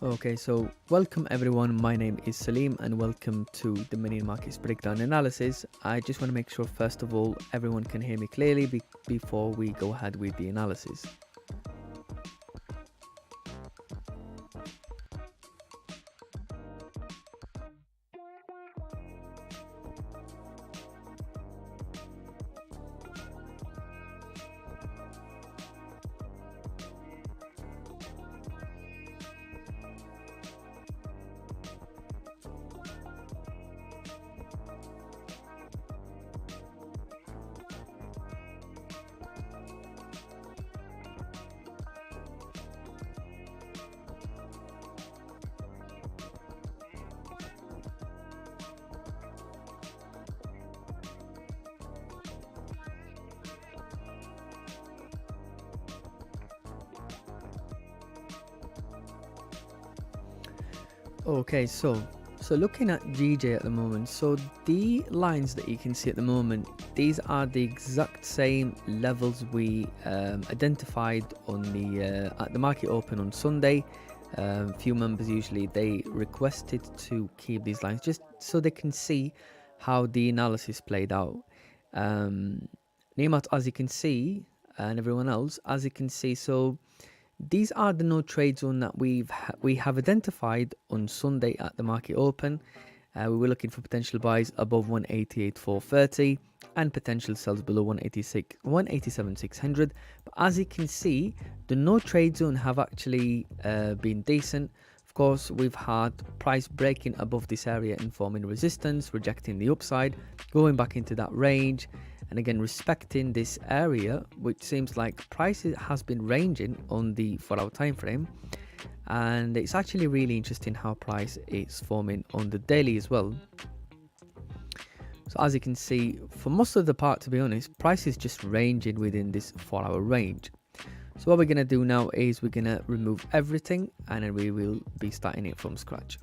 Okay, so welcome everyone. My name is Salim and welcome to the mini markets breakdown analysis. I just want to make sure first of all everyone can hear me clearly before we go ahead with the analysis. Okay, so looking at GJ at the moment, so the lines that you can see at the moment, these are the exact same levels we identified on the at the market open on Sunday. Few members usually they requested to keep these lines just so they can see how the analysis played out. Nemat, as you can see, and everyone else, as you can see, so these are the no trade zone that we have identified on Sunday at the market open. We were looking for potential buys above 188,430 and potential sells below 187,600. But as you can see, the no trade zone have actually been decent. Of course, we've had price breaking above this area and forming resistance, rejecting the upside, going back into that range, and again respecting this area, which seems like price has been ranging on the 4-hour time frame. And it's actually really interesting how price is forming on the daily as well. So as you can see, for most of the part, to be honest, price is just ranging within this 4-hour range. So what we're going to do now is we're going to remove everything and then we will be starting it from scratch.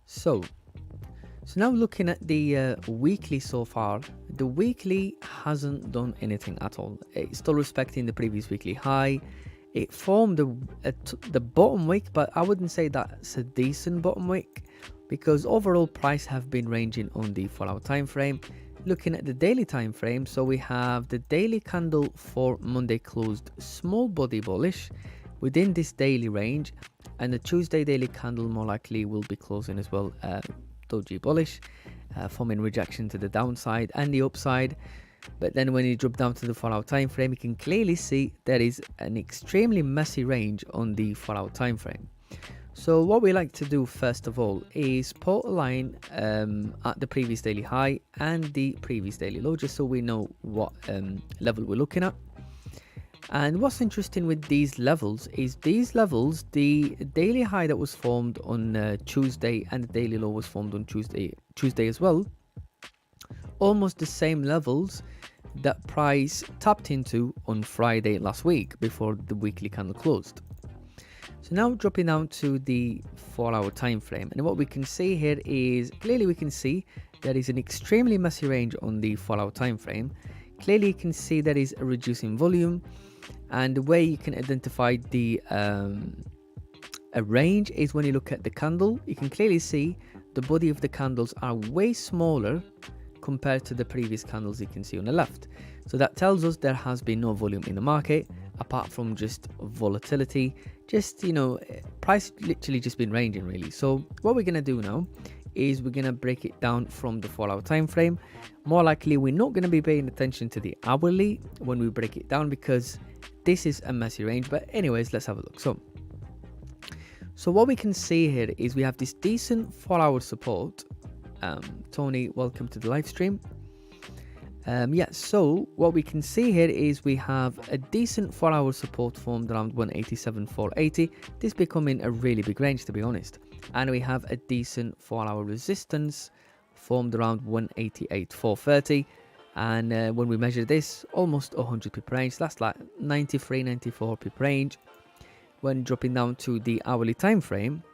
So now looking at the weekly so far, the weekly hasn't done anything at all. It's still respecting the previous weekly high. It formed the bottom wick, but I wouldn't say that's a decent bottom wick because overall price have been ranging on the 4-hour time frame. Looking at the daily time frame, so we have the daily candle for Monday closed small body bullish within this daily range, and the Tuesday daily candle more likely will be closing as well doji bullish, forming rejection to the downside and the upside. But then when you drop down to the 4-hour time frame, you can clearly see there is an extremely messy range on the 4-hour time frame. So what we like to do first of all is put a line at the previous daily high and the previous daily low, just so we know what level we're looking at. And what's interesting with these levels is these levels, the daily high that was formed on Tuesday and the daily low was formed on Tuesday as well, almost the same levels that price tapped into on Friday last week before the weekly candle closed. So now dropping down to the 4-hour time frame, and what we can see here is clearly we can see there is an extremely messy range on the 4-hour time frame. Clearly you can see there is a reducing volume, and the way you can identify the a range is when you look at the candle. You can clearly see the body of the candles are way smaller compared to the previous candles you can see on the left. So that tells us there has been no volume in the market apart from just volatility, just, you know, price literally just been ranging really. So what we're going to do now is we're going to break it down from the 4-hour time frame. More likely we're not going to be paying attention to the hourly when we break it down because this is a messy range. But anyways, let's have a look. So what we can see here is we have this decent 4-hour support. Tony, welcome to the live stream. Yeah, so what we can see here is we have a decent 4-hour support formed around 187,480. This becoming a really big range, to be honest. And we have a decent 4-hour resistance formed around 188,430. And when we measure this, almost 100 pip range. That's like 93, 94 pip range. When dropping down to the hourly time frame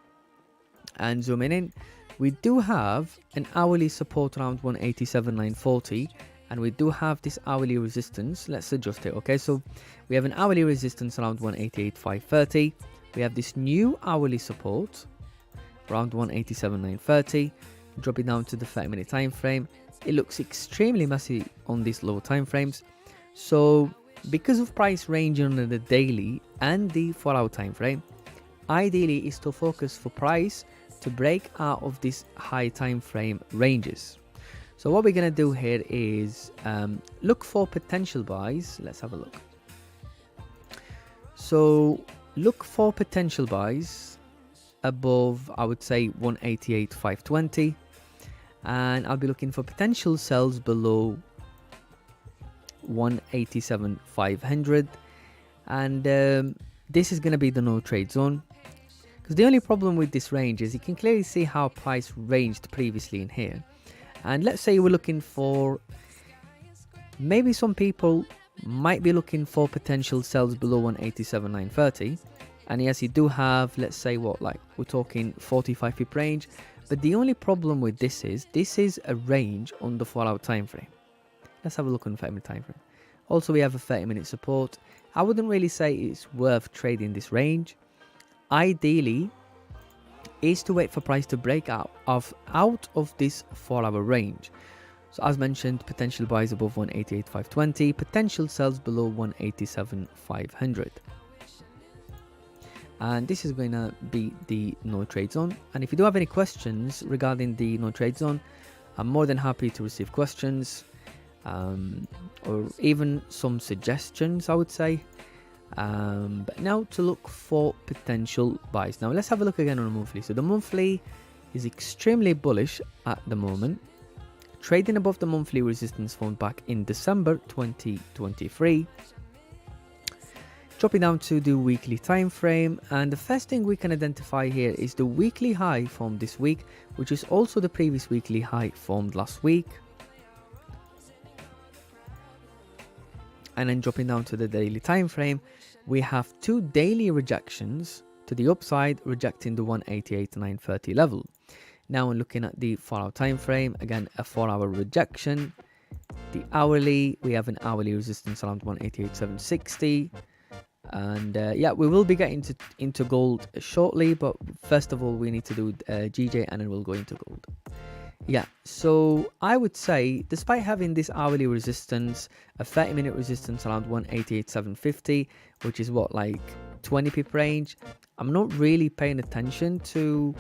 and zooming in, We do have an hourly support around 187,940, and we do have this hourly resistance. Let's adjust it. Okay, so we have an hourly resistance around 188,530. We have this new hourly support around 187,930. Drop it down to the 30-minute time frame. It looks extremely messy on these low time frames. So because of price range on the daily and the 4-hour time frame, ideally is to focus for price to break out of these high time frame ranges. So what we're going to do here is look for potential buys. Let's have a look. So look for potential buys above, I would say, 188,520, and I'll be looking for potential sells below 187,500, and this is going to be the no trade zone, because the only problem with this range is you can clearly see how price ranged previously in here. And let's say we're looking for, maybe some people might be looking for potential sells below 187,930, and yes, you do have, let's say, what, like we're talking 45 pip range. But the only problem with this is a range on the 4-hour time frame. Let's have a look on the 30-minute time frame. Also, we have a 30-minute support. I wouldn't really say it's worth trading this range. Ideally is to wait for price to break out of this 4-hour range. So as mentioned, potential buys above 188,520, potential sells below 187,500. And this is going to be the no trade zone. And if you do have any questions regarding the no trade zone, I'm more than happy to receive questions, or even some suggestions, I would say. But now to look for potential buys. Now let's have a look again on the monthly. So the monthly is extremely bullish at the moment, trading above the monthly resistance formed back in December 2023. Dropping down to the weekly time frame, and the first thing we can identify here is the weekly high formed this week, which is also the previous weekly high formed last week. And then dropping down to the daily time frame, we have two daily rejections to the upside, rejecting the 188,930 level. Now when looking at the 4-hour time frame, again a 4-hour rejection. The hourly, we have an hourly resistance around 188,760. And yeah, we will be getting into gold shortly, but first of all we need to do GJ, and then we'll go into gold. Yeah, so I would say, despite having this hourly resistance, a 30-minute resistance around 188,750, which is what, like 20 pip range, I'm not really paying attention to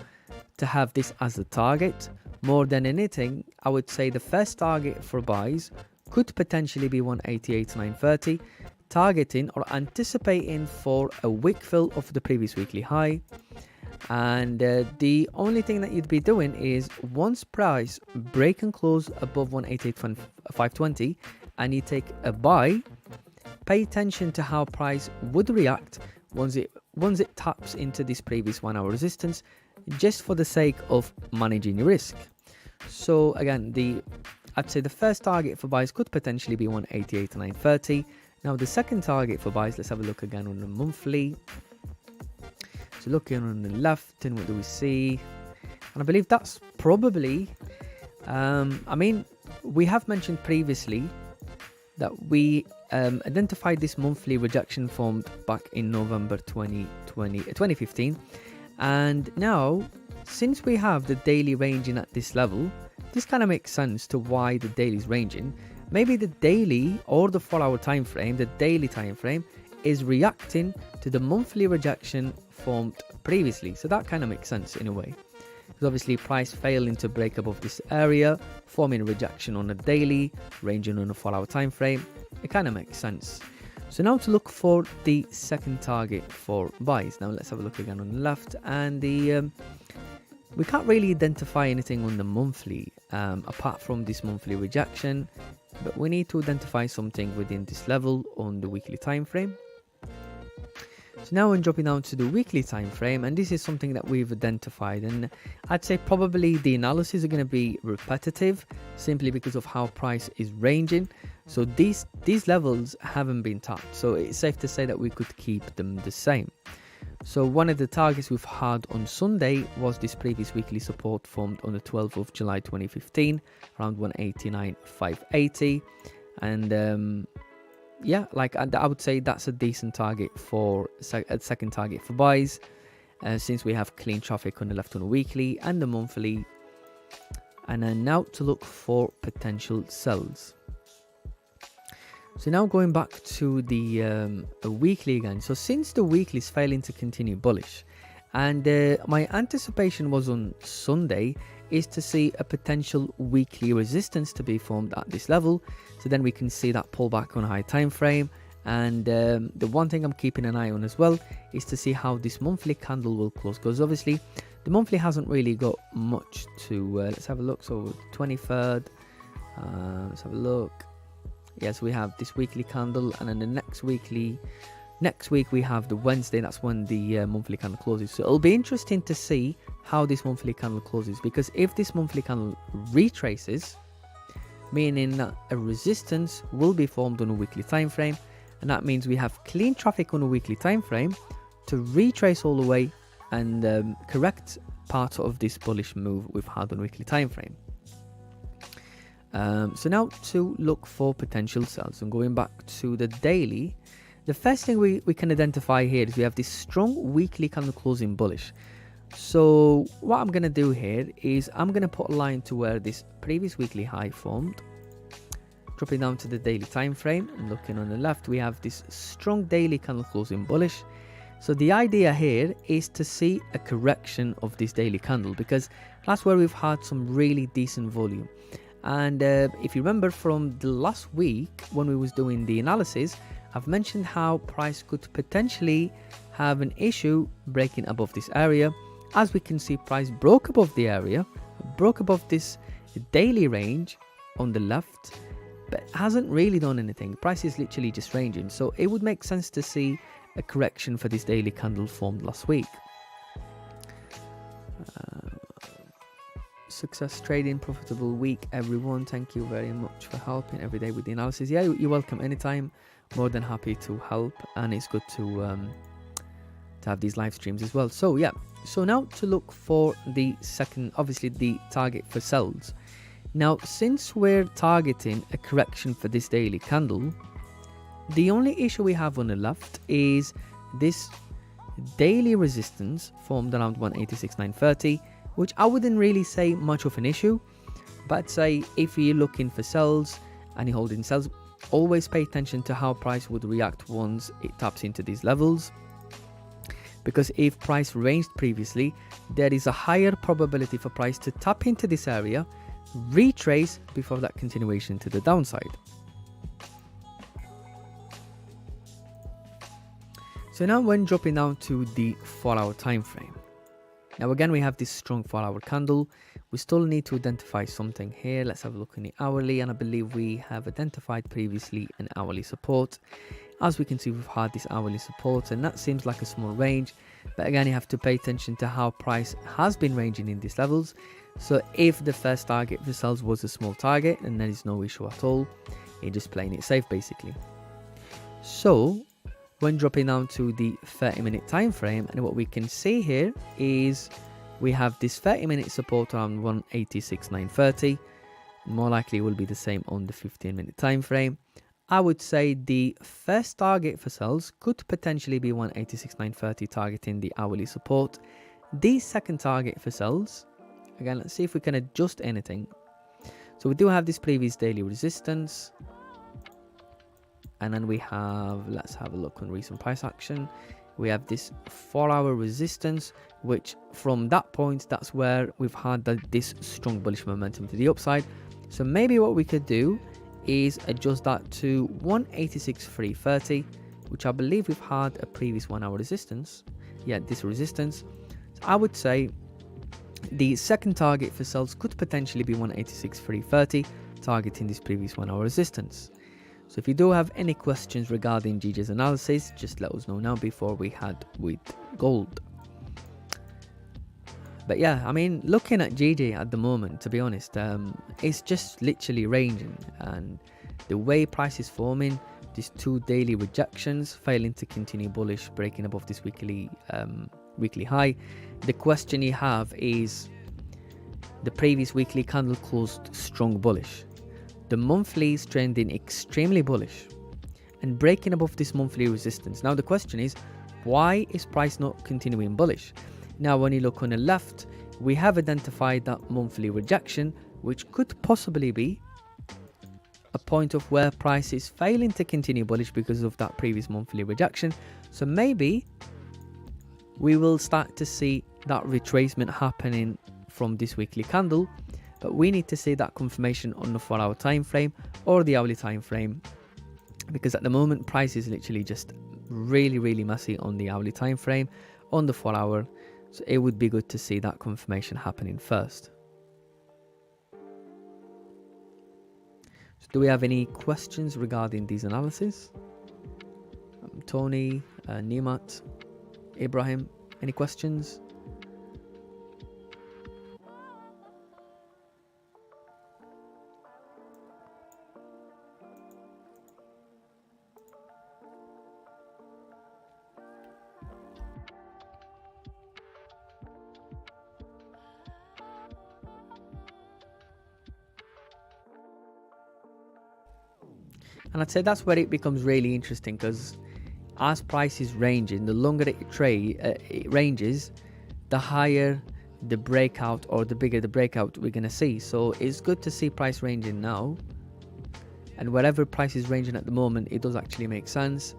have this as a target. More than anything, I would say the first target for buys could potentially be 188,930, targeting or anticipating for a wick fill of the previous weekly high. And the only thing that you'd be doing is, once price break and close above 188,520 and you take a buy, pay attention to how price would react once it taps into this previous 1-hour resistance, just for the sake of managing your risk. So again, I'd say the first target for buys could potentially be 188,930. Now the second target for buys, let's have a look again on the monthly. So looking on the left, and what do we see? And I believe that's probably, I mean, we have mentioned previously that we identified this monthly rejection formed back in November 2015. And now, since we have the daily ranging at this level, this kind of makes sense to why the daily is ranging. Maybe the daily or the 4-hour time frame, the daily time frame, is reacting to the monthly rejection formed previously. So that kind of makes sense in a way, because obviously price failing to break above this area, forming a rejection on a daily, ranging on a 4-hour time frame. It kind of makes sense. So now to look for the second target for buys. Now let's have a look again on the left, and we can't really identify anything on the monthly apart from this monthly rejection, but we need to identify something within this level on the weekly time frame. So now I'm dropping down to the weekly time frame, and this is something that we've identified, and I'd say probably the analysis are going to be repetitive simply because of how price is ranging. So these levels haven't been tapped, so it's safe to say that we could keep them the same. So one of the targets we've had on Sunday was this previous weekly support formed on the 12th of July 2015, around 189,580. And yeah, like I would say that's a decent target for a second target for buys, since we have clean traffic on the left on the weekly and the monthly. And then now to look for potential sells. So now going back to the weekly again. So since the weekly is failing to continue bullish, and my anticipation was on Sunday is to see a potential weekly resistance to be formed at this level. So then we can see that pullback on a high time frame. And the one thing I'm keeping an eye on as well is to see how this monthly candle will close, because obviously the monthly hasn't really got much to let's have a look. So 23rd, let's have a look. Yes, we have this weekly candle, and then the next week we have the Wednesday. That's when the monthly candle closes. So it'll be interesting to see how this monthly candle closes, because if this monthly candle retraces, meaning that a resistance will be formed on a weekly time frame, and that means we have clean traffic on a weekly time frame to retrace all the way and correct part of this bullish move we've had on a weekly time frame. So now to look for potential sells, and going back to the daily, the first thing we can identify here is we have this strong weekly candle closing bullish. So what I'm going to do here is I'm going to put a line to where this previous weekly high formed, dropping down to the daily time frame, and looking on the left we have this strong daily candle closing bullish. So the idea here is to see a correction of this daily candle, because that's where we've had some really decent volume. And if you remember from the last week when we was doing the analysis, I've mentioned how price could potentially have an issue breaking above this area. As we can see, price broke above the area, broke above this daily range on the left, but hasn't really done anything. Price is literally just ranging, so it would make sense to see a correction for this daily candle formed last week. Success trading, profitable week everyone. Thank you very much for helping every day with the analysis. Yeah, you're welcome anytime. More than happy to help, and it's good to have these live streams as well. So yeah, so now to look for the second, obviously the target for sells. Now since we're targeting a correction for this daily candle, the only issue we have on the left is this daily resistance formed around 186,930, which I wouldn't really say much of an issue, but say if you're looking for sells and you're holding sells, always pay attention to how price would react once it taps into these levels, because if price ranged previously, there is a higher probability for price to tap into this area, retrace before that continuation to the downside. So now when dropping down to the 4-hour time frame, now again we have this strong 4-hour candle. We still need to identify something here. Let's have a look in the hourly, and I believe we have identified previously an hourly support. As we can see, we've had this hourly support, and that seems like a small range, but again you have to pay attention to how price has been ranging in these levels. So if the first target for sells was a small target, and there is no issue at all, you're just playing it safe basically. So when dropping down to the 30-minute time frame, and what we can see here is we have this 30-minute support around 186,930. More likely it will be the same on the 15-minute time frame. I would say the first target for sells could potentially be 186,930, targeting the hourly support. The second target for sells, again, let's see if we can adjust anything. So we do have this previous daily resistance, and then we have, let's have a look on recent price action. We have this 4-hour resistance, which from that point, that's where we've had this strong bullish momentum to the upside. So maybe what we could do is adjust that to 186,330, which I believe we've had a previous 1-hour resistance. Yeah, this resistance. So I would say the second target for sells could potentially be 186,330, targeting this previous 1-hour resistance. So if you do have any questions regarding GJ's analysis, just let us know now before we head with gold. But yeah, I mean, looking at GJ at the moment, to be honest, it's just literally ranging, and the way price is forming, these two daily rejections, failing to continue bullish, breaking above this weekly high. The question you have is, the previous weekly candle closed strong bullish. The monthly is trending extremely bullish and breaking above this monthly resistance. Now the question is, why is price not continuing bullish? Now when you look on the left, we have identified that monthly rejection, which could possibly be a point of where price is failing to continue bullish because of that previous monthly rejection. So maybe we will start to see that retracement happening from this weekly candle, but we need to see that confirmation on the 4-hour time frame or the hourly time frame, because at the moment price is literally just really messy on the hourly time frame, on the 4-hour. So it would be good to see that confirmation happening first. So do we have any questions regarding these analyses? Tony, Nimat, Ibrahim, any questions? And I'd say that's where it becomes really interesting, because as price is ranging, the longer it ranges, the higher the breakout or the bigger the breakout we're going to see. So it's good to see price ranging now, and wherever price is ranging at the moment, it does actually make sense.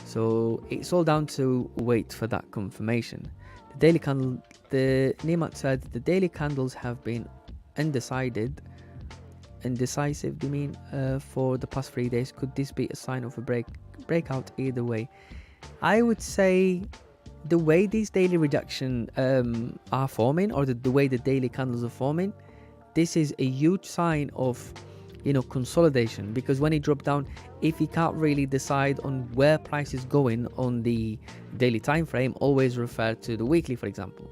So it's all down to wait for that confirmation. The daily candle, the Nimat said, the daily candles have been indecisive, do you mean, for the past 3 days? Could this be a sign of a breakout either way? I would say the way these daily rejection are forming, or the way the daily candles are forming, this is a huge sign of, you know, consolidation. Because when it dropped down, if you can't really decide on where price is going on the daily time frame, always refer to the weekly, for example.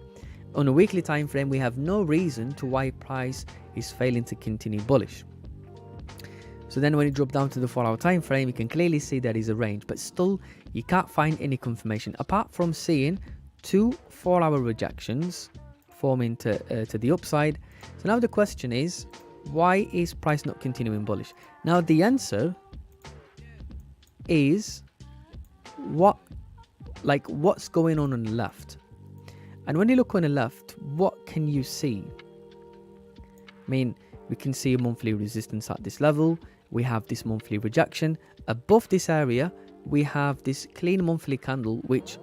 On a weekly time frame, we have no reason to why price is failing to continue bullish. So then when you drop down to the 4-hour time frame, you can clearly see there is a range, but still you can't find any confirmation apart from seeing 2 4-hour rejections forming to the upside. So now the question is, why is price not continuing bullish? Now the answer is what's going on the left. And when you look on the left, what can you see? I mean, we can see a monthly resistance at this level. We have this monthly rejection. Above this area, we have this clean monthly candle, which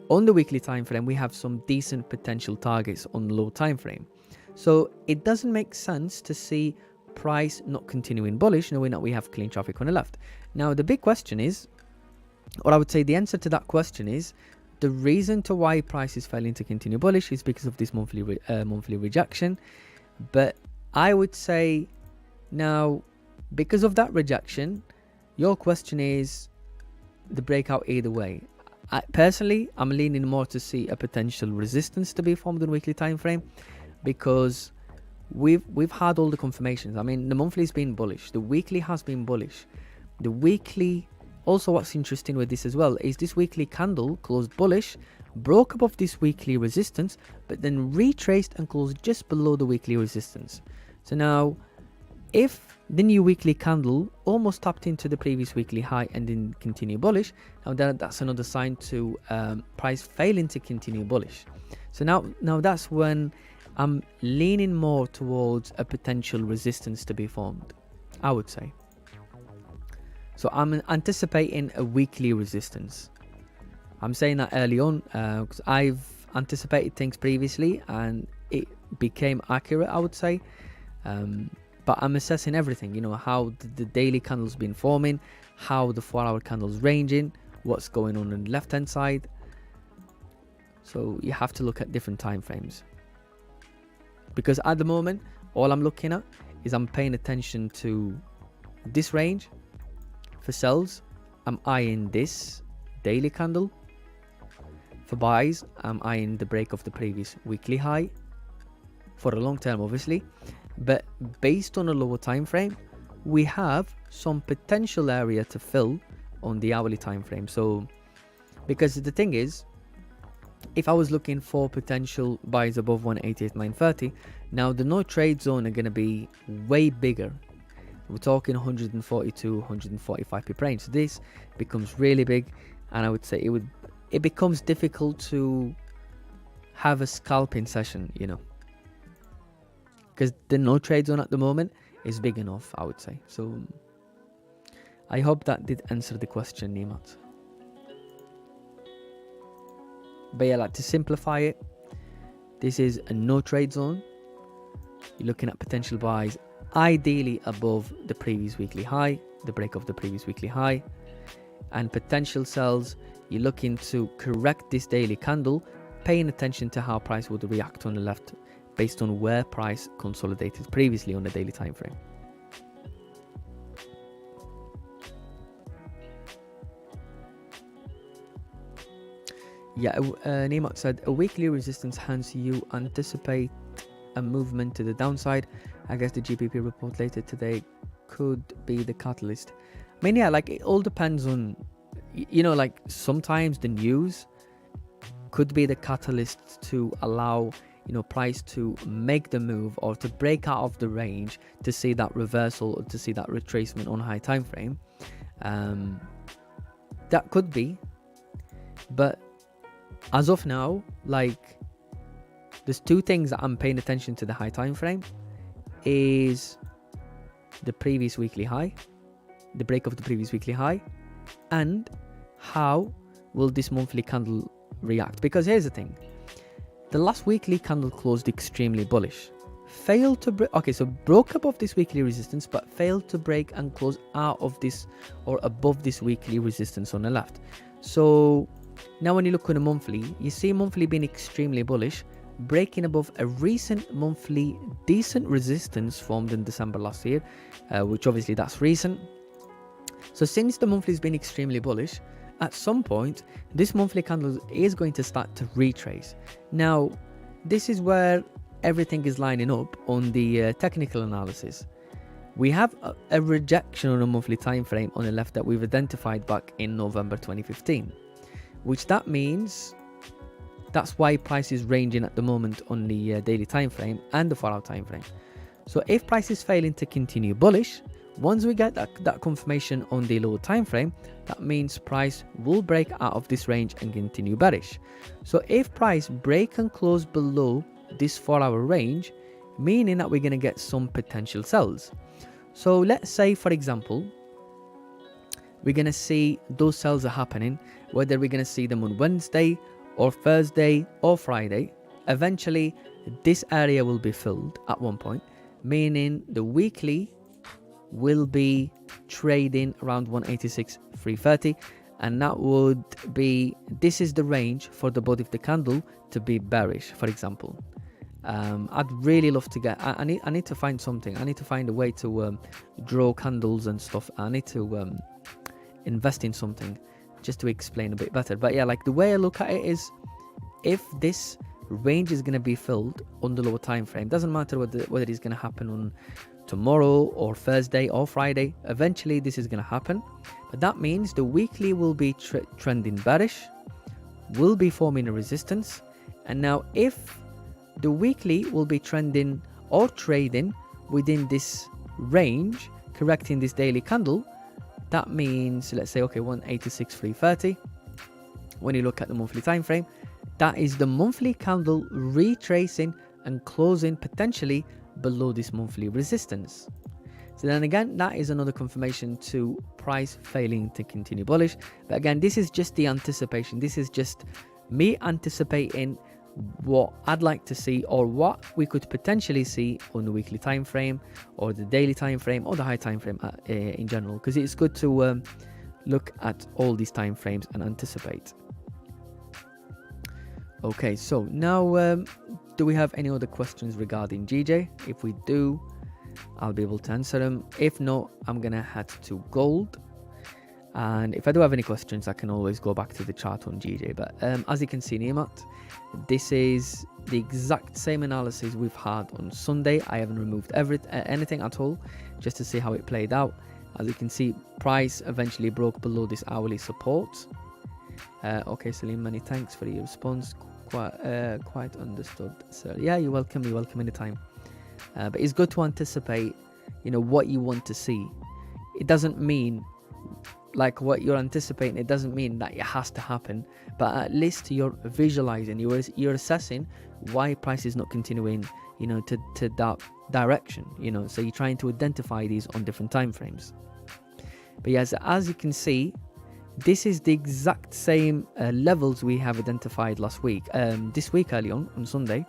on the weekly time frame, we have some decent potential targets on the low time frame. So it doesn't make sense to see price not continuing bullish, knowing that we have clean traffic on the left. Now, the big question is, or I would say the answer to that question is, the reason to why price is failing to continue bullish is because of this monthly rejection. But I would say now, because of that rejection, your question is the breakout either way. Personally, I'm leaning more to see a potential resistance to be formed on weekly time frame, because we've had all the confirmations. I mean, the monthly has been bullish, the weekly has been bullish. The weekly, also what's interesting with this as well, is this weekly candle closed bullish, broke above this weekly resistance, but then retraced and closed just below the weekly resistance. So now, if the new weekly candle almost tapped into the previous weekly high and then continue bullish, now that's another sign to price failing to continue bullish. So now that's when I'm leaning more towards a potential resistance to be formed, I would say. So I'm anticipating a weekly resistance. I'm saying that early on because I've anticipated things previously and it became accurate, I would say. But I'm assessing everything, you know, how the daily candle's been forming, how the 4-hour candle's ranging, what's going on the left hand side. So you have to look at different time frames, because at the moment all I'm looking at is I'm paying attention to this range. For sells, I'm eyeing this daily candle. For buys, I'm eyeing the break of the previous weekly high for a long term, obviously. But based on a lower time frame, we have some potential area to fill on the hourly time frame. So because the thing is, if I was looking for potential buys above 188.930, now the no trade zone are going to be way bigger. We're talking 142, 145 pip range. So this becomes really big, and I would say it becomes difficult to have a scalping session, you know, because the no trade zone at the moment is big enough, I would say. So I hope that did answer the question, Nimat. But yeah, like to simplify it, this is a no trade zone. You're looking at potential buys ideally above the previous weekly high, the break of the previous weekly high, and potential sells, you're looking to correct this daily candle, paying attention to how price would react on the left based on where price consolidated previously on the daily time frame. Yeah, Neymar said, a weekly resistance, hence you anticipate a movement to the downside. I guess the GBP report later today could be the catalyst. I mean, yeah, like it all depends on, you know, like sometimes the news could be the catalyst to allow, you know, price to make the move or to break out of the range, to see that reversal or to see that retracement on high time frame. That could be, but as of now, like there's two things that I'm paying attention to the high time frame is the previous weekly high, the break of the previous weekly high, and how will this monthly candle react. Because here's the thing, the last weekly candle closed extremely bullish, failed to break, okay, so broke above this weekly resistance but failed to break and close out of this or above this weekly resistance on the left. So now when you look on a monthly, you see monthly being extremely bullish, breaking above a recent monthly decent resistance formed in December last year, which obviously that's recent. So since the monthly has been extremely bullish, at some point this monthly candle is going to start to retrace. Now this is where everything is lining up on the technical analysis. We have a rejection on a monthly time frame on the left that we've identified back in November 2015, which that means that's why price is ranging at the moment on the daily time frame and the 4-hour time frame. So if price is failing to continue bullish, once we get that confirmation on the lower time frame, that means price will break out of this range and continue bearish. So if price break and close below this 4-hour range, meaning that we're going to get some potential sells. So let's say, for example, we're going to see those sells are happening, whether we're going to see them on Wednesday or Thursday or Friday. Eventually this area will be filled at one point, meaning the weekly will be trading around 186.330, and that would be, this is the range for the body of the candle to be bearish, for example. I'd really love to get, I need to find something, I need to find a way to draw candles and stuff. I need to invest in something just to explain a bit better. But yeah, like the way I look at it is, if this range is going to be filled on the lower time frame, doesn't matter whether it's going to happen on tomorrow or Thursday or Friday, eventually this is going to happen. But that means the weekly will be trending bearish, will be forming a resistance. And now if the weekly will be trending or trading within this range, correcting this daily candle, that means, let's say, okay, 186.330. When you look at the monthly time frame, that is the monthly candle retracing and closing potentially below this monthly resistance. So then again, that is another confirmation to price failing to continue bullish. But again, this is just the anticipation. This is just me anticipating what I'd like to see, or what we could potentially see on the weekly time frame or the daily time frame or the high time frame in general, because it's good to look at all these time frames and anticipate. Okay, so now do we have any other questions regarding GJ? If we do, I'll be able to answer them. If not, I'm gonna head to gold, and if I do have any questions, I can always go back to the chart on GJ. But as you can see, Nimat, this is the exact same analysis we've had on Sunday. I haven't removed anything at all, just to see how it played out. As you can see, price eventually broke below this hourly support. Okay, Salim, many thanks for your response. Quite understood, sir. Yeah, you're welcome. You're welcome anytime. But it's good to anticipate, what you want to see. It doesn't mean like what you're anticipating. It doesn't mean that it has to happen, but at least you're visualizing, you're assessing why price is not continuing, to that direction. So you're trying to identify these on different time frames. But yes, as you can see, this is the exact same levels we have identified last week, this week early on Sunday,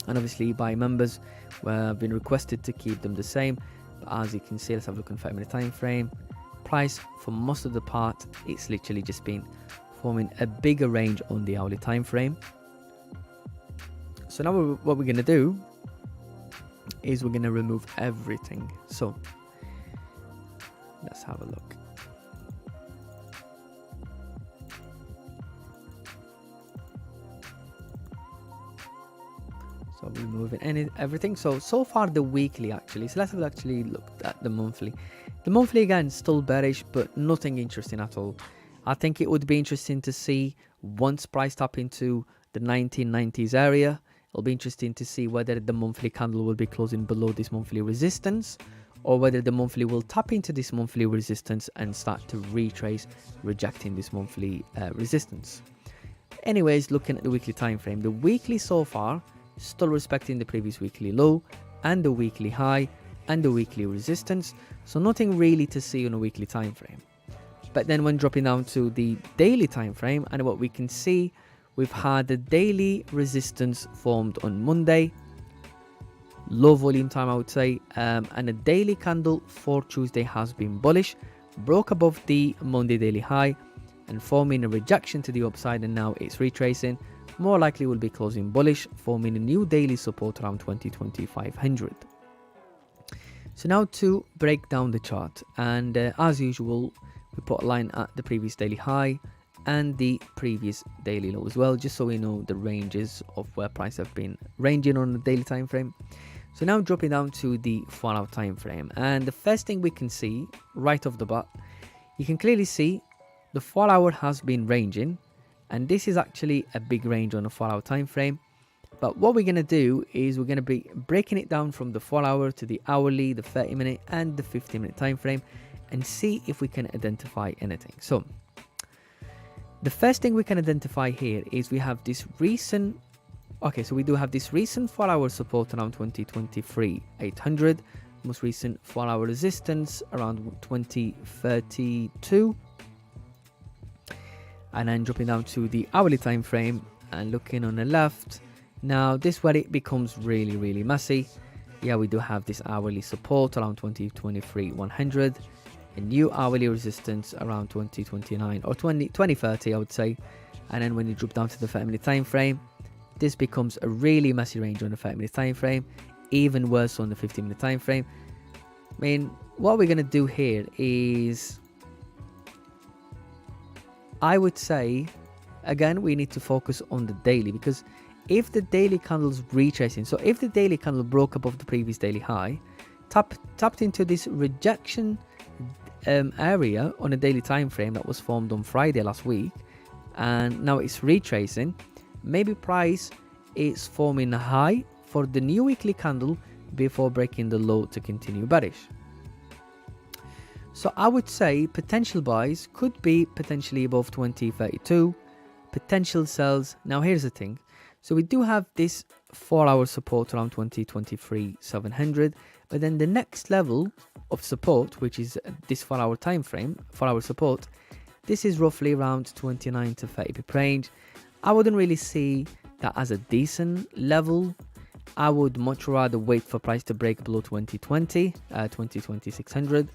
and obviously by members have been requested to keep them the same. But as you can see, let's have a look on 5-minute time frame. Price for most of the part, it's literally just been forming a bigger range on the hourly time frame. So now what we're going to do is we're going to remove everything. So let's have a look. So we're removing everything. So far the weekly actually. So let's have actually looked at the monthly. The monthly again still bearish, but nothing interesting at all. I think it would be interesting to see once price tap into the 1990s area. It'll be interesting to see whether the monthly candle will be closing below this monthly resistance, or whether the monthly will tap into this monthly resistance and start to retrace, rejecting this monthly resistance. Anyways, looking at the weekly time frame, the weekly so far still respecting the previous weekly low and the weekly high and the weekly resistance. So nothing really to see on a weekly time frame. But then when dropping down to the daily time frame, and what we can see, we've had the daily resistance formed on Monday, low volume time I would say, and a daily candle for Tuesday has been bullish, broke above the Monday daily high and forming a rejection to the upside, and now it's retracing. More likely will be closing bullish, forming a new daily support around 20,500. So now to break down the chart, and as usual we put a line at the previous daily high and the previous daily low as well, just so we know the ranges of where price have been ranging on the daily time frame. So now dropping down to the 4-hour time frame, and the first thing we can see right off the bat, you can clearly see the 4-hour has been ranging, and this is actually a big range on a 4-hour time frame. But what we're going to do is we're going to be breaking it down from the 4-hour to the hourly, the 30-minute and the 50-minute time frame, and see if we can identify anything. So the first thing we can identify here is we have this recent, so we do have this recent 4-hour support around 2023-800, most recent 4-hour resistance around 2032, and then dropping down to the hourly time frame and looking on the left. Now this where it becomes really messy. Yeah, we do have this hourly support around 2023-100, a new hourly resistance around 2029 or 2030 I would say. And then when you drop down to the 30-minute time frame, this becomes a really messy range on the 30-minute time frame, even worse on the 50-minute time frame. I mean, what we're going to do here is, I would say, again, we need to focus on the daily, because if the daily candle's retracing, so if the daily candle broke above the previous daily high, tapped into this rejection area on a daily time frame that was formed on Friday last week, and now it's retracing, maybe price is forming a high for the new weekly candle before breaking the low to continue bearish. So I would say potential buys could be potentially above 2032, potential sells. Now here's the thing, so we do have this 4-hour support around 2023-700, but then the next level of support, which is this 4-hour time frame, 4-hour support, this is roughly around 29 to 30 pip range. I wouldn't really see that as a decent level. I would much rather wait for price to break below 2020, 2020-600.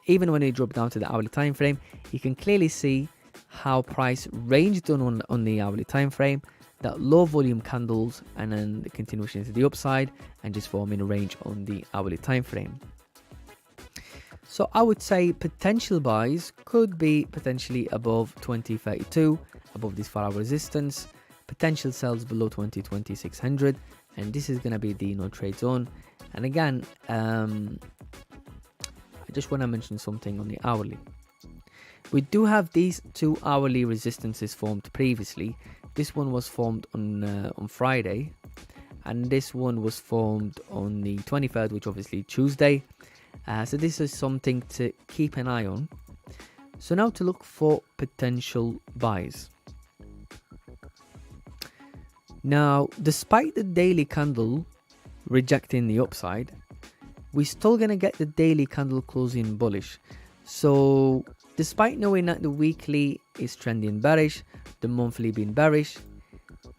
Even when it dropped down to the hourly time frame, you can clearly see how price ranged on the hourly time frame, that low volume candles, and then the continuation to the upside and just forming a range on the hourly time frame. So I would say potential buys could be potentially above 2032, above this 4-hour resistance, potential sells below 2020-600, and this is going to be the no trade zone. And again, I just want to mention something on the hourly. We do have these two hourly resistances formed previously. This one was formed on Friday, and this one was formed on the 23rd, which obviously Tuesday. So this is something to keep an eye on. So now to look for potential buys. Now, despite the daily candle rejecting the upside, we're still going to get the daily candle closing bullish. So despite knowing that the weekly is trending bearish, the monthly being bearish,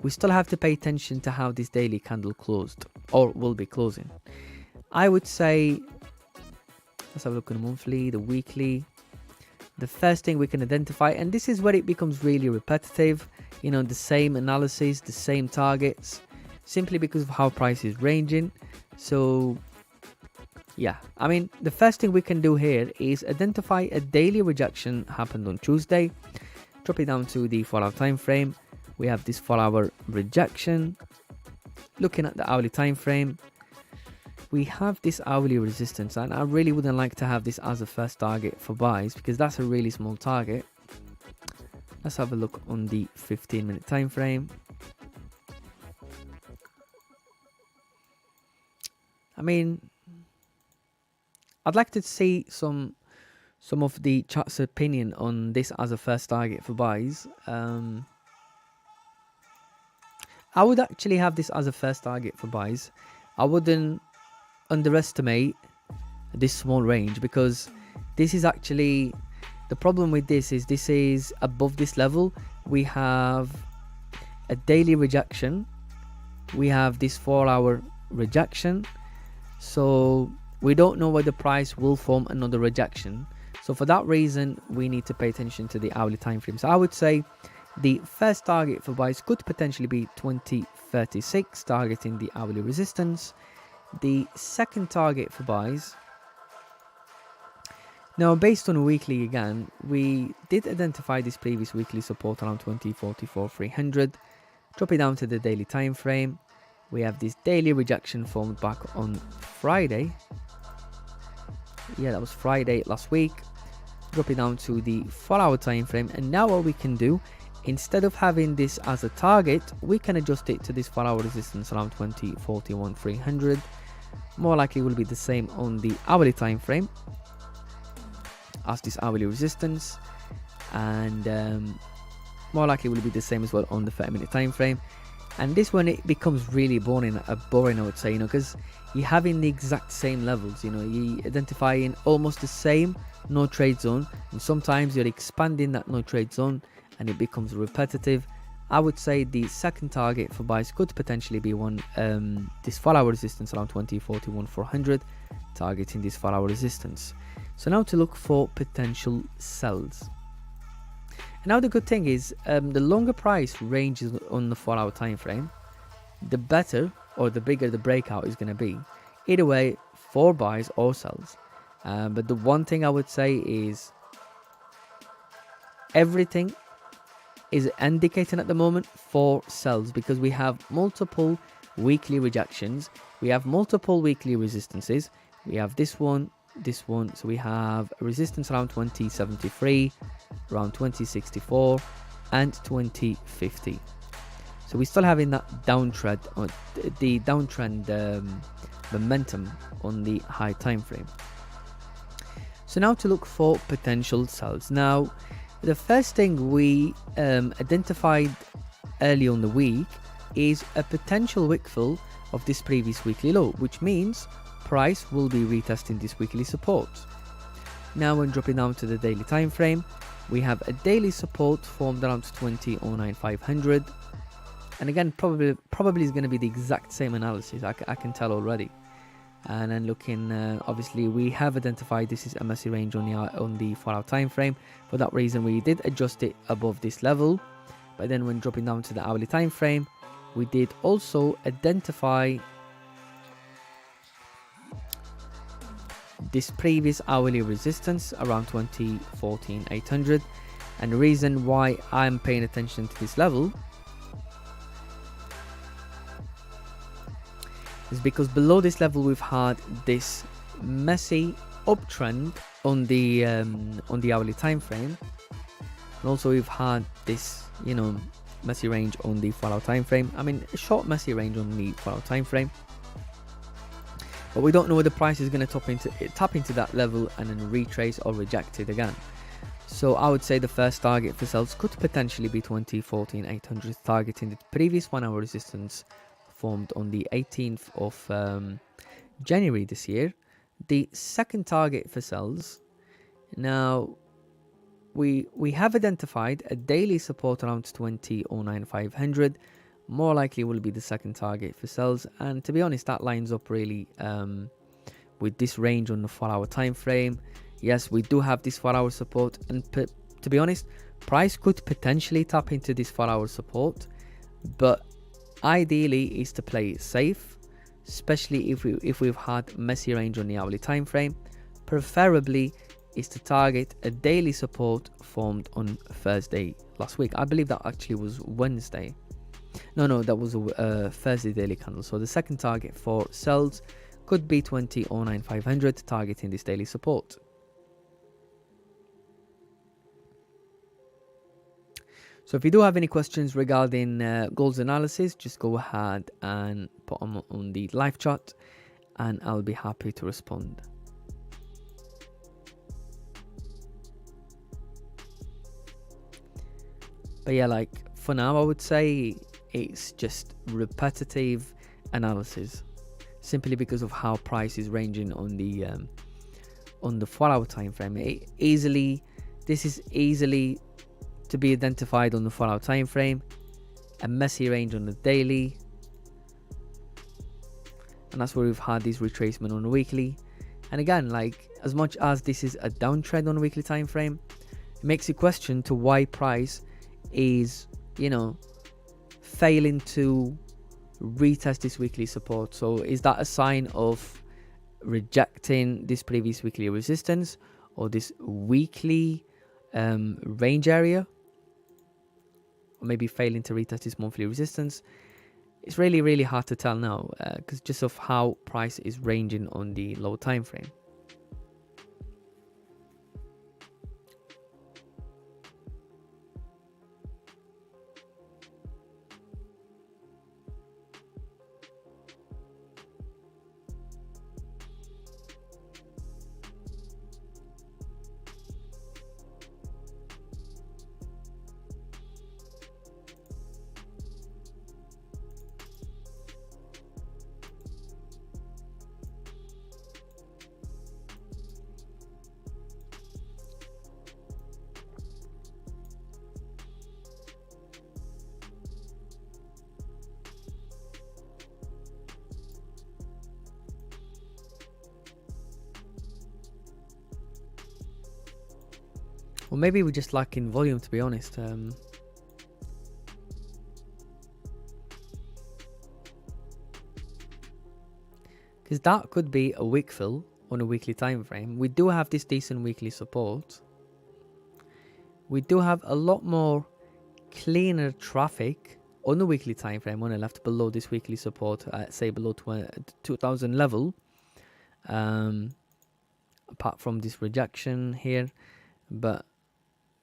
we still have to pay attention to how this daily candle closed or will be closing. I would say, let's have a look at the monthly, the weekly. The first thing we can identify, and this is where it becomes really repetitive, you know, the same analysis, the same targets, simply because of how price is ranging. So yeah, I mean, the first thing we can do here is identify a daily rejection happened on Tuesday. Drop it down to the 4-hour time frame. We have this 4-hour rejection. Looking at the hourly time frame, we have this hourly resistance, and I really wouldn't like to have this as a first target for buys because that's a really small target. Let's have a look on the 15-minute time frame. I mean, I'd like to see some of the chart's opinion on this as a first target for buys. I would actually have this as a first target for buys. I wouldn't underestimate this small range, because this is actually the problem with this is above this level. We have a daily rejection, we have this 4-hour rejection, so we don't know whether the price will form another rejection. So for that reason, we need to pay attention to the hourly time frame. So I would say the first target for buys could potentially be 2036, targeting the hourly resistance. The second target for buys, now based on weekly again, we did identify this previous weekly support around 2044-300. Drop it down to the daily time frame. We have this daily rejection formed back on Friday. Yeah, that was Friday last week. Drop it down to the 4-hour time frame, and now what we can do, instead of having this as a target, we can adjust it to this 4-hour resistance around 2041-300. More likely will be the same on the hourly time frame as this hourly resistance, and more likely will be the same as well on the 30-minute time frame. And this one, it becomes really boring I would say, you know, because you're having the exact same levels, you know, you're identifying almost the same no trade zone, and sometimes you're expanding that no trade zone and it becomes repetitive. I would say the second target for buys could potentially be one, this 4-hour resistance around 2041-400, targeting this 4-hour resistance. So now to look for potential sells. And now the good thing is, the longer price ranges on the 4-hour time frame, the better or the bigger the breakout is going to be. Either way, for buys or sells. But the one thing I would say is everything is indicating at the moment for sells, because we have multiple weekly rejections, we have multiple weekly resistances, we have this one, so we have a resistance around 2073, around 2064 and 2050. So we're still having that downtrend, or the downtrend momentum on the high time frame. So now to look for potential sells. Now the first thing we identified early on the week is a potential wick fill of this previous weekly low, which means price will be retesting this weekly support. Now when dropping down to the daily time frame, we have a daily support formed around 2009-500, and again probably is going to be the exact same analysis, I can tell already. And then looking, obviously we have identified this is a messy range on the 4-hour time frame. For that reason, we did adjust it above this level. But then when dropping down to the hourly time frame, we did also identify this previous hourly resistance around 2014-800. And the reason why I'm paying attention to this level is because below this level we've had this messy uptrend on the hourly time frame, and also we've had this, you know, messy range on the 4 hour time frame. I mean, a short messy range on the 4 hour time frame, but we don't know whether the price is going to tap into that level and then retrace or reject it again. So I would say the first target for sales could potentially be 2014-800, targeting the previous 1 hour resistance formed on the 18th of January this year. The second target for sales, now we have identified a daily support around 20.09.500. More likely will be the second target for sales, and to be honest, that lines up really with this range on the 4 hour time frame. Yes, we do have this 4 hour support, and to be honest, price could potentially tap into this 4 hour support, but ideally is to play it safe, especially if we've had messy range on the hourly time frame. Preferably is to target a daily support formed on Thursday last week. I believe that actually was Wednesday. No, that was a Thursday daily candle. So the second target for sales could be 20.09.500, targeting this daily support. So if you do have any questions regarding gold's analysis, just go ahead and put them on the live chat and I'll be happy to respond. But yeah, like for now, I would say it's just repetitive analysis, simply because of how price is ranging on the 4 hour time frame. This is easily to be identified on the 4 hour time frame, a messy range on the daily, and that's where we've had this retracement on the weekly. And again, like, as much as this is a downtrend on the weekly time frame, it makes you question to why price is, you know, failing to retest this weekly support. So is that a sign of rejecting this previous weekly resistance or this weekly range area, or maybe failing to retest this monthly resistance? It's really hard to tell now, because just of how price is ranging on the low time frame. Or maybe we just lack in volume, to be honest. Because that could be a wick fill on a weekly time frame. We do have this decent weekly support. We do have a lot more cleaner traffic on the weekly time frame when I left below this weekly support, say below 2000 level. Apart from this rejection here, but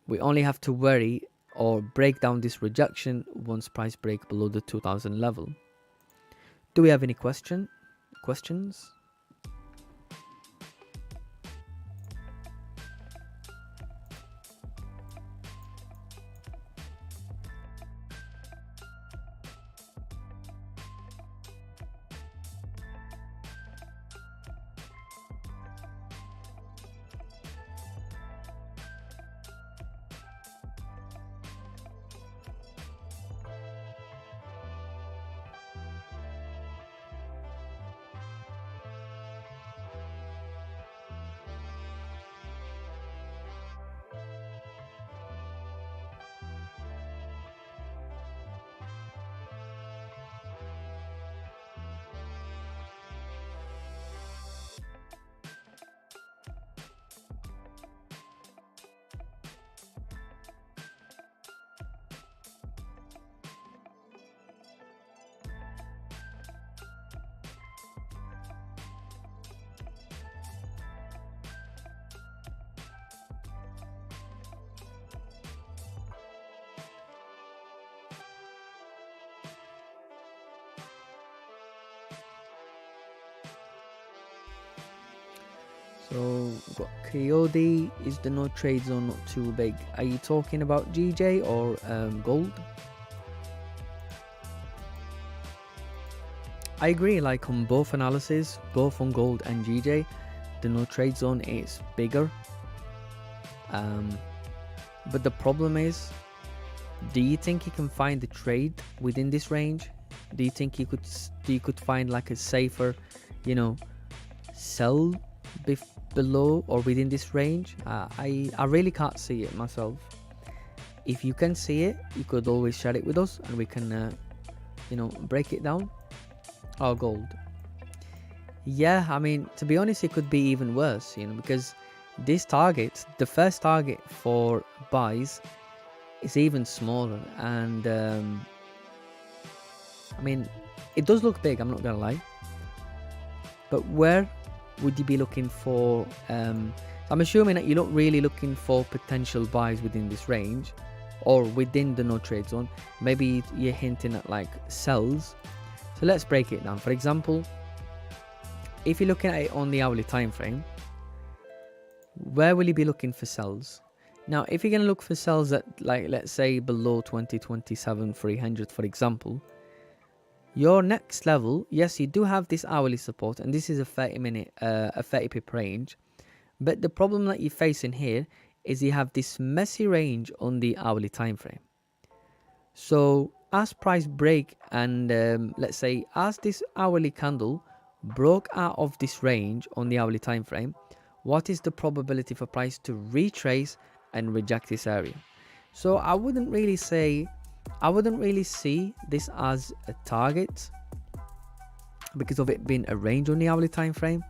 we only have to worry or break down this rejection once price break below the 2000 level. Do we have any questions? So we've got KOD. Is the no trade zone not too big? Are you talking about GJ or gold? I agree, like on both analysis, both on gold and GJ, the no trade zone is bigger. But the problem is, do you think you can find the trade within this range? Do you think you could find like a safer, you know, sell below or within this range? I really can't see it myself. If you can see it, you could always share it with us and we can you know, break it down. Oh, gold. Yeah, I mean, to be honest, it could be even worse, you know, because this target, the first target for buys, is even smaller. And I mean, it does look big, I'm not gonna lie. But where would you be looking for? I'm assuming that you're not really looking for potential buys within this range or within the no trade zone. Maybe you're hinting at like sells. So let's break it down. For example, if you're looking at it on the hourly time frame, where will you be looking for sells? Now, if you're going to look for sells at, like, let's say below 2027 300, for example, your next level, yes, you do have this hourly support, and this is a 30 pip range. But the problem that you're facing here is you have this messy range on the hourly time frame. So as price break and let's say as this hourly candle broke out of this range on the hourly time frame, what is the probability for price to retrace and reject this area? So I wouldn't really see this as a target because of it being a range on the hourly time frame.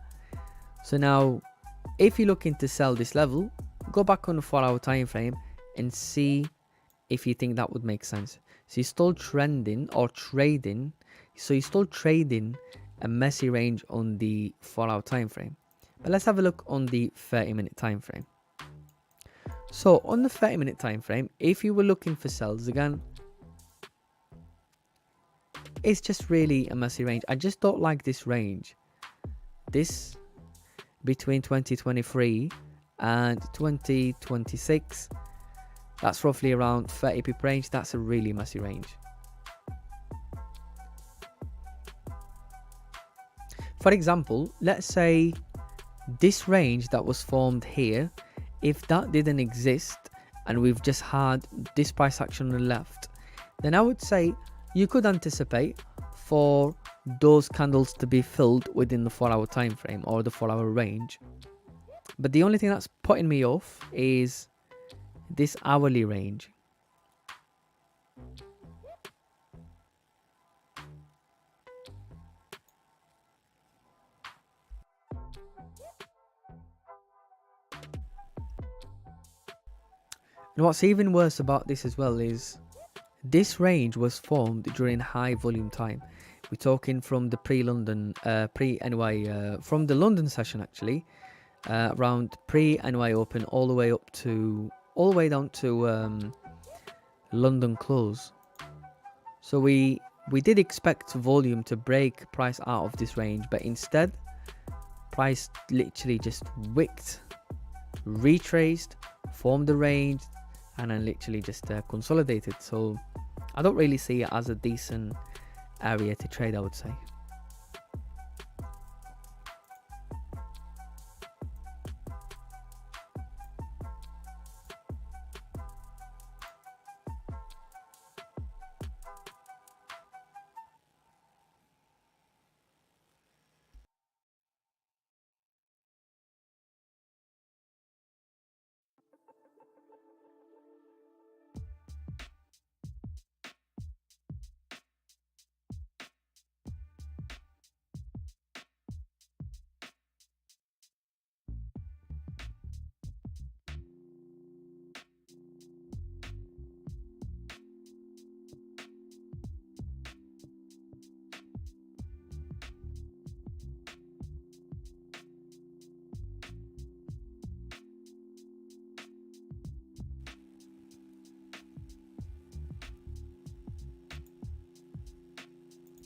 So now if you're looking to sell this level, go back on the 4-hour time frame and see if you think that would make sense. So you're still trending or trading. So you're still trading a messy range on the 4-hour time frame. But let's have a look on the 30-minute time frame. So on the 30-minute time frame, if you were looking for sells again, it's just really a messy range. I just don't like this range. This between 2023 and 2026, that's roughly around 30 pip range. That's a really messy range. For example, let's say this range that was formed here, if that didn't exist and we've just had this price action on the left, then I would say you could anticipate for those candles to be filled within the 4-hour time frame or the 4-hour range. But the only thing that's putting me off is this hourly range. And what's even worse about this as well is this range was formed during high volume time. We're talking from the from the London session actually, around pre-NY open all the way down to London close. So we did expect volume to break price out of this range, but instead price literally just wicked, retraced, formed the range, and then literally just consolidated. So I don't really see it as a decent area to trade, I would say.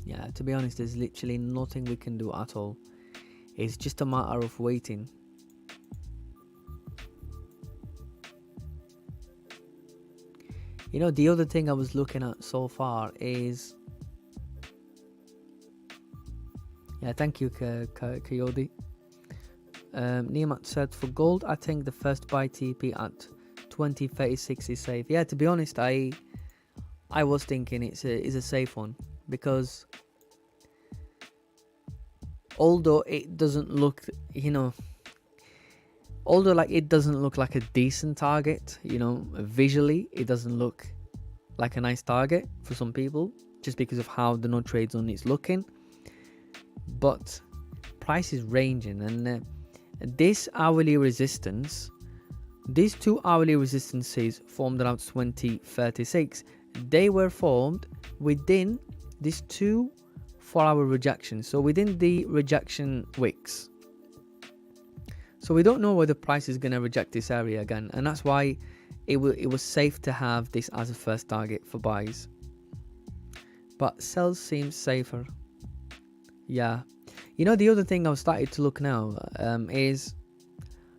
Yeah, to be honest, there's literally nothing we can do at all. It's just a matter of waiting. You know, the other thing I was looking at so far is, yeah, thank you, Coyote. Niemat said, for gold, I think the first buy TP at 2036 is safe. Yeah, to be honest, I was thinking it's a safe one, because although it doesn't look, you know, although like it doesn't look like a decent target, you know, visually it doesn't look like a nice target for some people, just because of how the no trade zone is looking, but price is ranging, and this hourly resistance, these two hourly resistances formed around 2036, they were formed within these two 4-hour rejections, so within the rejection wicks. So we don't know whether price is going to reject this area again, and that's why it was safe to have this as a first target for buys. But sells seems safer. Yeah. You know, the other thing I've started to look now is,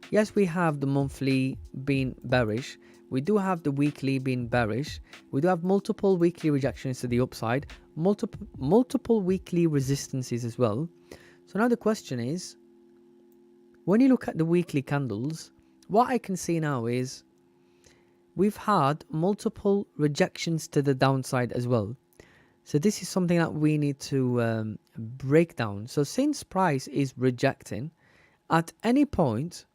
yes, we have the monthly being bearish. We do have the weekly being bearish. We do have multiple weekly rejections to the upside, multiple weekly resistances as well. So now the question is, when you look at the weekly candles, what I can see now is we've had multiple rejections to the downside as well. So this is something that we need to break down. So since price is rejecting, at any point,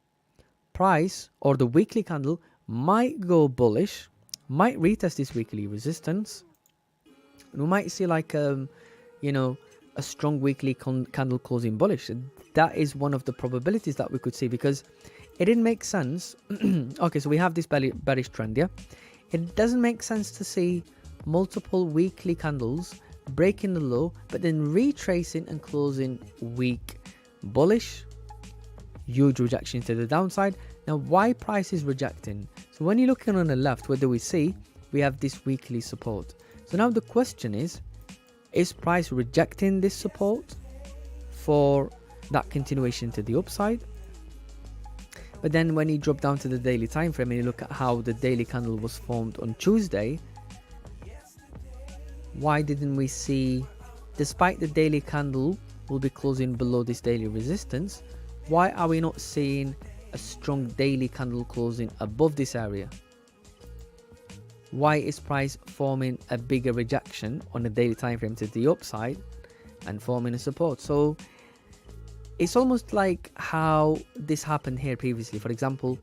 price or the weekly candle might go bullish, might retest this weekly resistance. And we might see like, you know, a strong weekly candle closing bullish. That is one of the probabilities that we could see, because it didn't make sense. Okay, so we have this bearish trend, yeah? It doesn't make sense to see multiple weekly candles breaking the low, but then retracing and closing weak bullish, huge rejection to the downside. Now, why price is rejecting? So when you're looking on the left, what do we see? We have this weekly support. So now the question is price rejecting this support for that continuation to the upside? But then when you drop down to the daily time frame and you look at how the daily candle was formed on Tuesday, why didn't we see, despite the daily candle will be closing below this daily resistance, why are we not seeing a strong daily candle closing above this area? Why is price forming a bigger rejection on the daily time frame to the upside and forming a support? So it's almost like how this happened here previously. For example,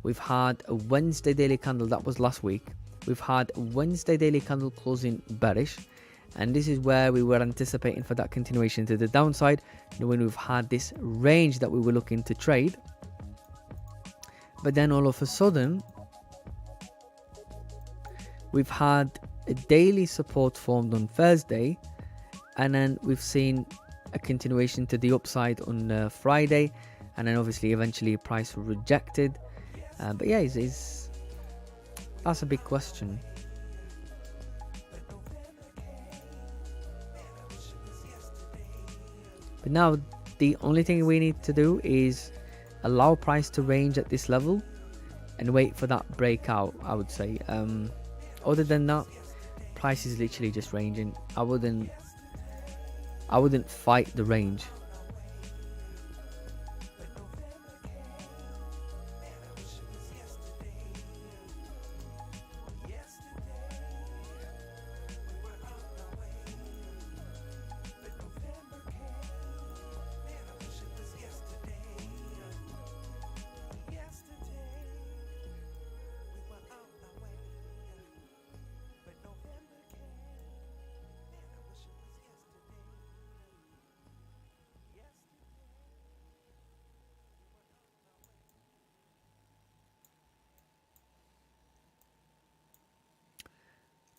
we've had a Wednesday daily candle, that was last week. We've had a Wednesday daily candle closing bearish, and this is where we were anticipating for that continuation to the downside, when we've had this range that we were looking to trade. But then all of a sudden, we've had a daily support formed on Thursday, and then we've seen a continuation to the upside on Friday, and then obviously eventually price rejected. But yeah, that's a big question. But now the only thing we need to do is allow price to range at this level and wait for that breakout, I would say. Other than that, price is literally just ranging. I wouldn't fight the range.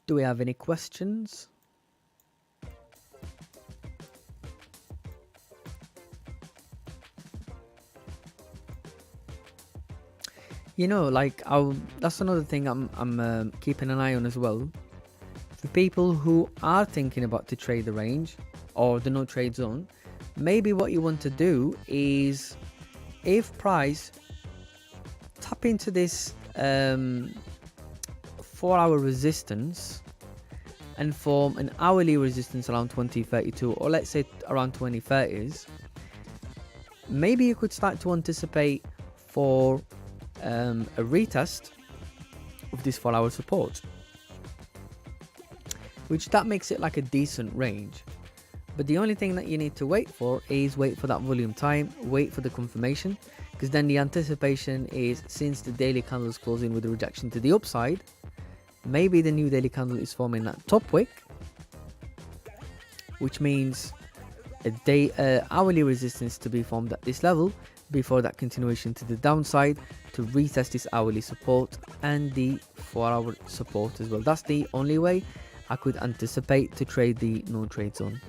Do we have any questions? You know, like that's another thing I'm keeping an eye on as well. For people who are thinking about to trade the range or the no trade zone, maybe what you want to do is, if price tap into this 4-hour resistance and form an hourly resistance around 2032, or let's say around 2030s, maybe you could start to anticipate for a retest of this 4-hour support, which that makes it like a decent range. But the only thing that you need to wait for is wait for that volume time, wait for the confirmation, because then the anticipation is, since the daily candle is closing with a rejection to the upside, maybe the new daily candle is forming that top wick, which means a hourly resistance to be formed at this level before that continuation to the downside to retest this hourly support and the 4-hour support as well. That's the only way I could anticipate to trade the no trade zone.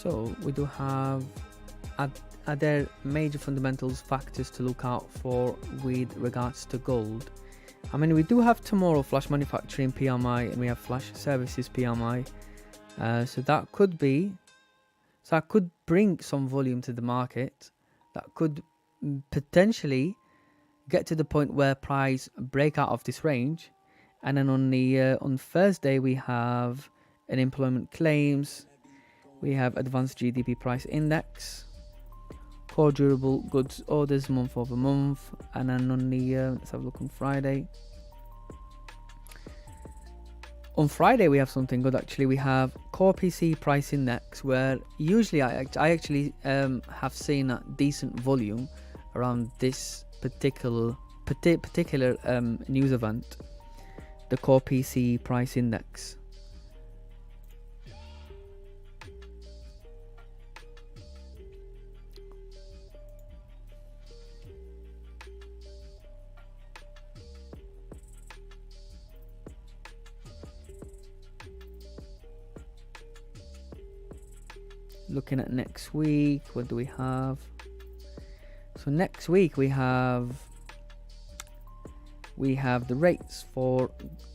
So we do have are there major fundamentals factors to look out for with regards to gold? I mean, we do have tomorrow flash manufacturing PMI and we have flash services PMI, so that could bring some volume to the market. That could potentially get to the point where price break out of this range. And then on Thursday we have unemployment claims, we have advanced GDP price index, core durable goods orders month over month, and then on the let's have a look on Friday. On Friday we have something good actually. We have core PC price index, where usually I actually have seen a decent volume around this particular news event, the core PC price index. Looking at next week, what do we have? So next week we have the rates for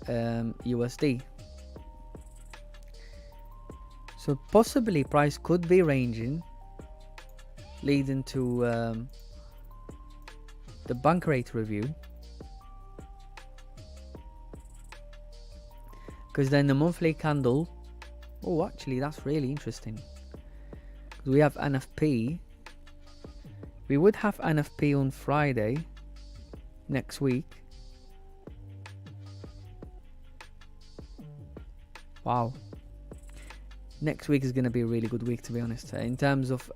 USD. So possibly price could be ranging, leading to the bank rate review, because then the monthly candle. Oh, actually, that's really interesting. We have NFP. We would have NFP on Friday next week. Wow. Next week is going to be a really good week, to be honest. In terms of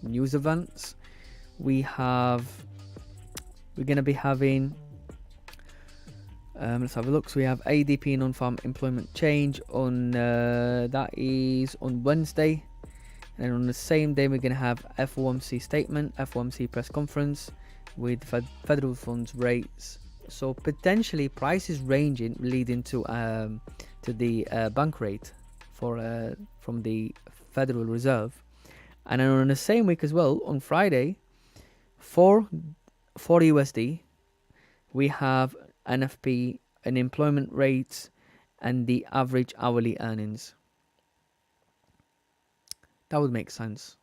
news events, we're going to be having, let's have a look. So we have ADP non-farm employment change on that is on Wednesday, and on the same day we're going to have FOMC statement, FOMC press conference with federal funds rates. So potentially price is ranging, leading to the bank rate for from the Federal Reserve. And then on the same week as well, on Friday, for USD, we have NFP, unemployment rates, and the average hourly earnings. That would make sense.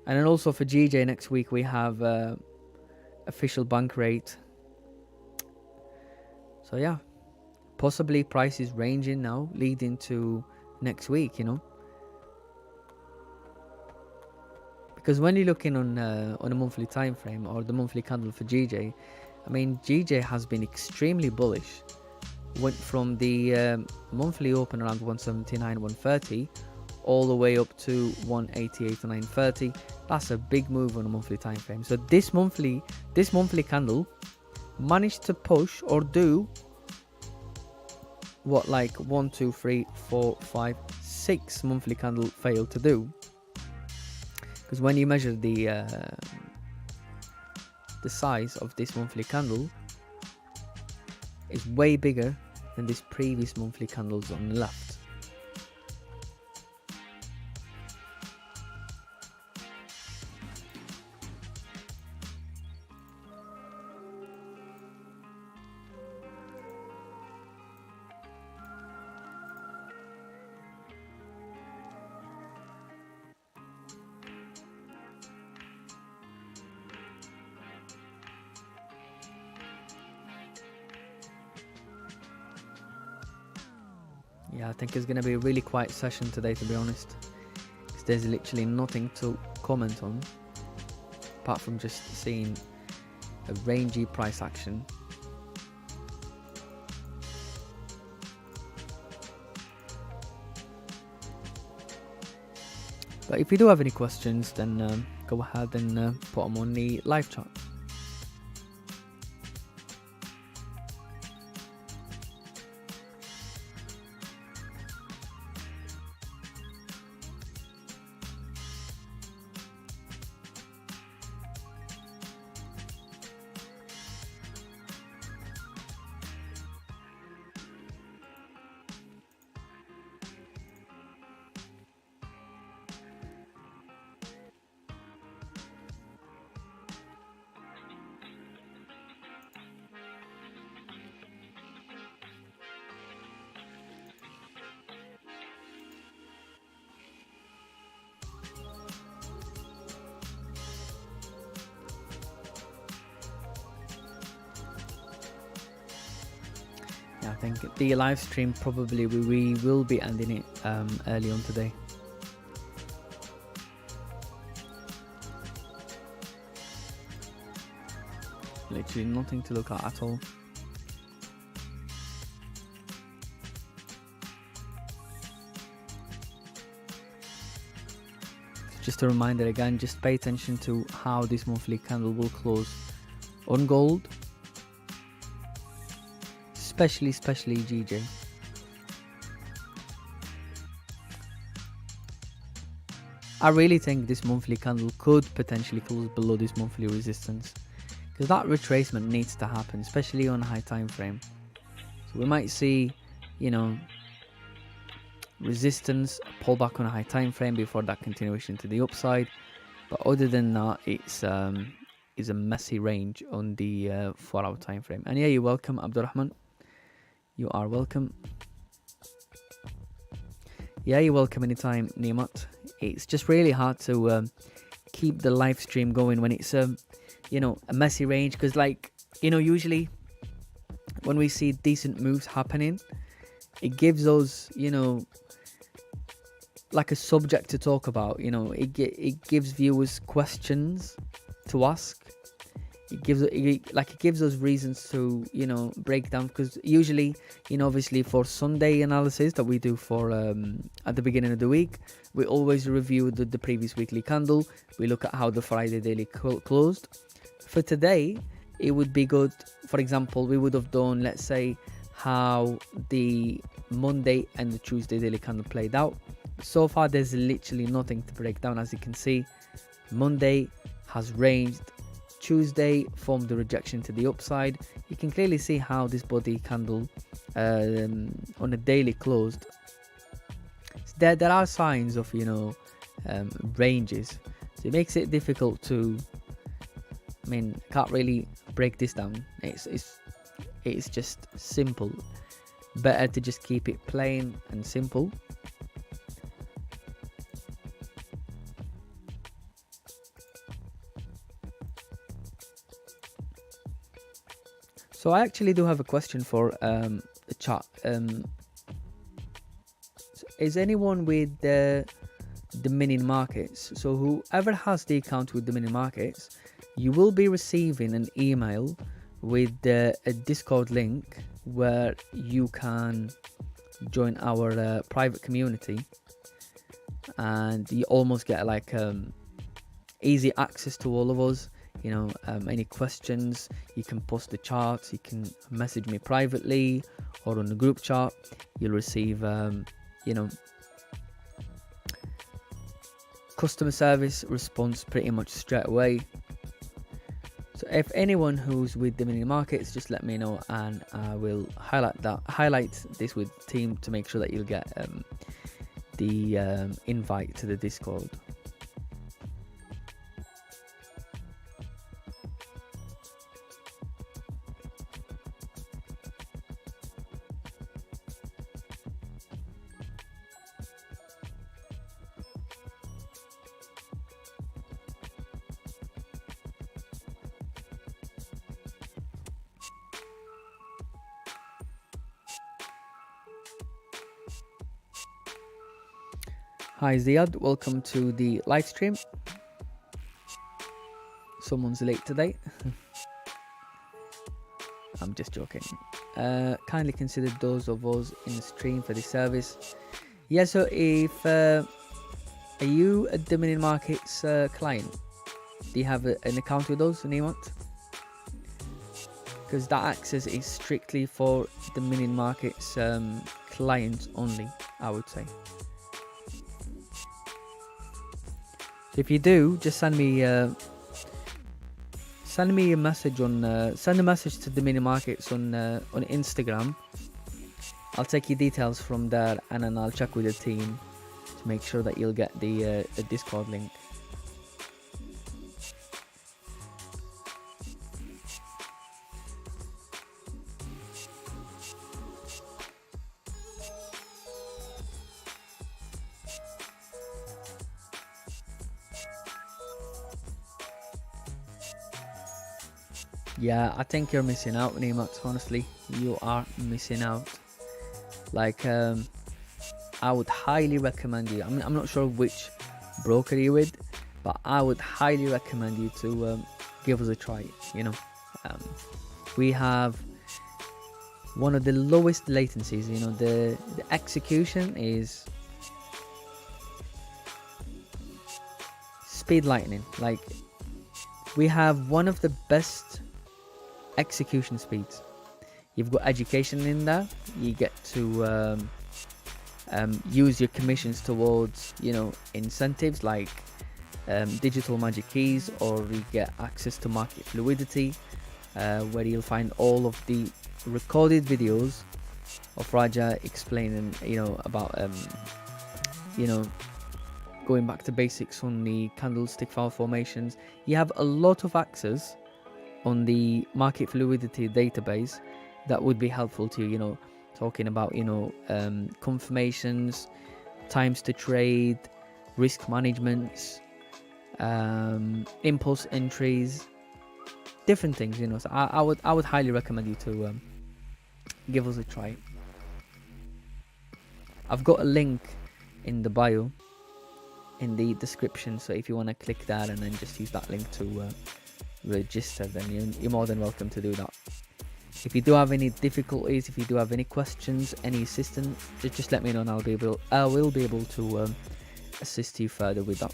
And then also for GJ next week, we have official bank rate. So yeah, possibly price is ranging now, leading to next week, you know. Because when you're looking on a monthly time frame or the monthly candle for GJ, I mean, GJ has been extremely bullish. Went from the monthly open around 179, 130, all the way up to 188 to 930. That's a big move on a monthly time frame. So this monthly candle managed to push or do what, like 1, 2, 3, 4, 5, 6 monthly candle failed to do. Because when you measure the size of this monthly candle, is way bigger than this previous monthly candles on the left. Yeah, I think it's going to be a really quiet session today, to be honest. Because there's literally nothing to comment on, apart from just seeing a rangy price action. But if you do have any questions, then go ahead and put them on the live chat. I think the live stream probably we will be ending it early on today. Literally nothing to look at all. just a reminder again, just pay attention to how this monthly candle will close on gold, especially GJ. I really think this monthly candle could potentially close below this monthly resistance, because that retracement needs to happen, especially on a high time frame. So we might see, you know, resistance, pull back on a high time frame before that continuation to the upside. But other than that, it's a messy range on the 4-hour time frame. And yeah, you're welcome, Abdurrahman. You are welcome. Yeah, you're welcome anytime, Nimat. It's just really hard to keep the live stream going when it's you know, a messy range, because, like, you know, usually when we see decent moves happening, it gives us, you know, like a subject to talk about. You know, it gives viewers questions to ask. It gives us reasons to, you know, break down, because usually, you know, obviously for Sunday analysis that we do for at the beginning of the week, we always review the previous weekly candle. We look at how the Friday daily closed. For today, it would be good, for example, we would have done, let's say, how the Monday and the Tuesday daily candle played out. So far there's literally nothing to break down. As you can see, Monday has ranged, Tuesday formed the rejection to the upside. You can clearly see how this body candle on a daily closed. So there are signs of, you know, ranges, so it makes it difficult to, I mean, can't really break this down. It's just simple. Better to just keep it plain and simple. So I actually do have a question for the chat. Is anyone with the mini markets? So whoever has the account with the mini markets, you will be receiving an email with a Discord link where you can join our private community, and you almost get like easy access to all of us. You know, any questions, you can post the charts, you can message me privately or on the group chat. You'll receive you know, customer service response pretty much straight away. So if anyone who's with the mini markets, just let me know, and I will highlight this with the team to make sure that you'll get the invite to the Discord. Hi Ziad, welcome to the live stream. Someone's late today. I'm just joking. Kindly consider those of us in the stream for this service. Yeah, so if are you a Dominion Markets client? Do you have an account with us, Nimat? Because that access is strictly for Dominion Markets clients only, I would say. So if you do, just send me a message on send a message to the mini markets on Instagram. I'll take your details from there, and then I'll check with the team to make sure that you'll get the Discord link. Yeah, I think you're missing out, Nimat. Honestly, you are missing out. Like, I would highly recommend you. I mean, I'm not sure which broker you're with, but I would highly recommend you to give us a try. You know, we have one of the lowest latencies. You know, the execution is speed lightning. Like, we have one of the best execution speeds. You've got education in there. You get to use your commissions towards, you know, incentives like digital magic keys, or you get access to market fluidity, where you'll find all of the recorded videos of Raja explaining, you know, about you know, going back to basics on the candlestick file formations. You have a lot of access on the market fluidity database that would be helpful to you, you know, talking about, you know, confirmations, times to trade, risk management, impulse entries, different things, you know. So I would highly recommend you to give us a try. I've got a link in the bio, in the description, so if you want to click that and then just use that link to register, then you're more than welcome to do that. If you do have any difficulties, if you do have any questions, any assistance, just let me know, and I will be able to assist you further with that.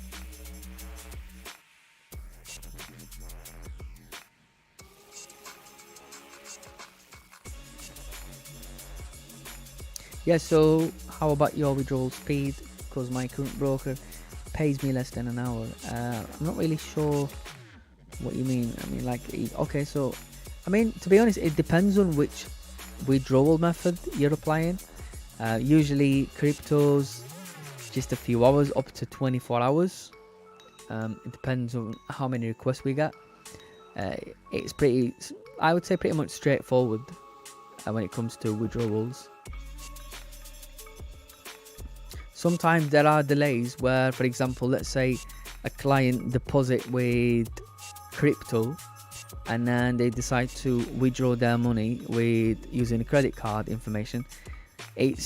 Yeah, so how about your withdrawal speed? Because my current broker pays me less than an hour. I'm not really sure what you mean. I mean, like, okay, so I mean, to be honest, it depends on which withdrawal method you're applying. Usually cryptos, just a few hours, up to 24 hours. It depends on how many requests we get. It's pretty, I would say, pretty much straightforward when it comes to withdrawals. Sometimes there are delays where, for example, let's say a client deposit with crypto and then they decide to withdraw their money with using a credit card information. It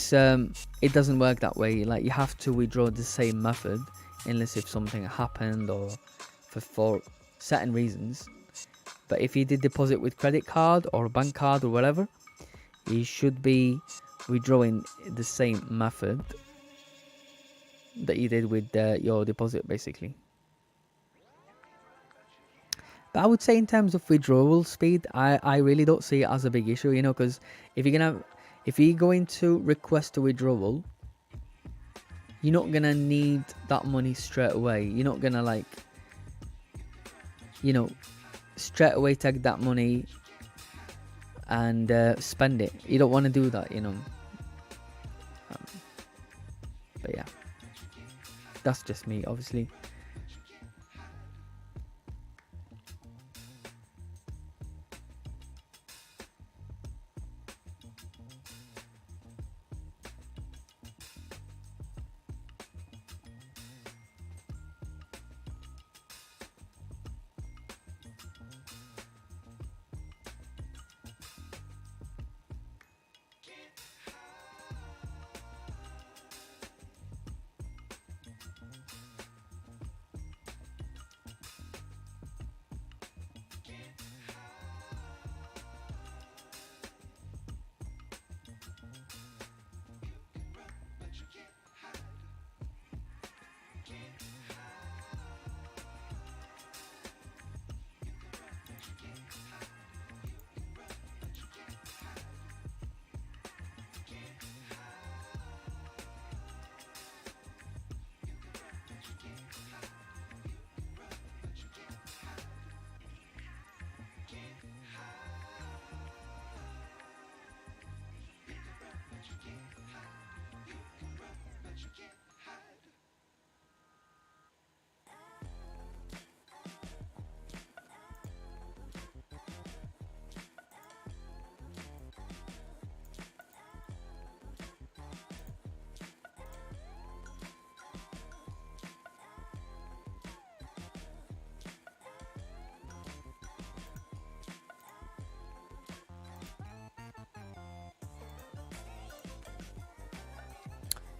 doesn't work that way. Like, you have to withdraw the same method unless if something happened or for certain reasons. But if you did deposit with credit card or bank card or whatever, you should be withdrawing the same method that you did with your deposit, basically. But I would say in terms of withdrawal speed, I really don't see it as a big issue, you know, because if you're going to request a withdrawal, you're not gonna need that money straight away. You're not gonna, like, you know, straight away take that money and spend it. You don't want to do that, you know. But yeah, that's just me, obviously.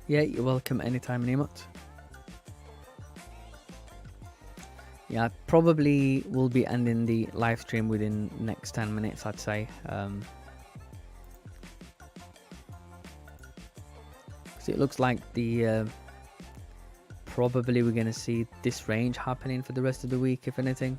Yeah, you're welcome anytime, Nimot. Yeah, I probably will be ending the live stream within next 10 minutes, I'd say. Because it looks like the Probably we're going to see this range happening for the rest of the week, if anything.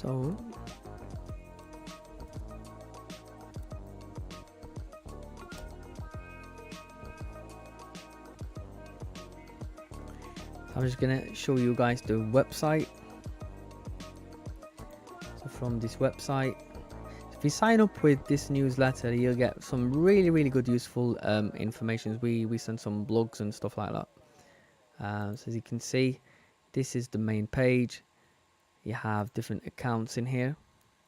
So I'm just gonna show you guys the website. So from this website, if you sign up with this newsletter, you'll get some really good useful information. We send some blogs and stuff like that. So as you can see, this is the main page. You have different accounts in here.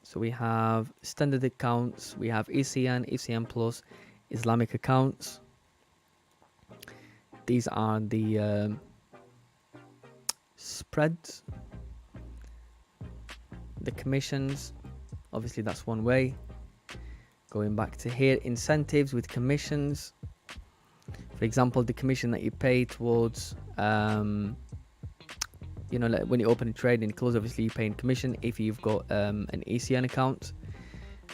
So we have standard accounts, we have ECN, ECN Plus, Islamic accounts. These are the spreads, the commissions. Obviously that's one way. Going back to here, incentives with commissions. For example, the commission that you pay towards you know, like when you open a trade and close, obviously you're paying commission. If you've got an ECN account,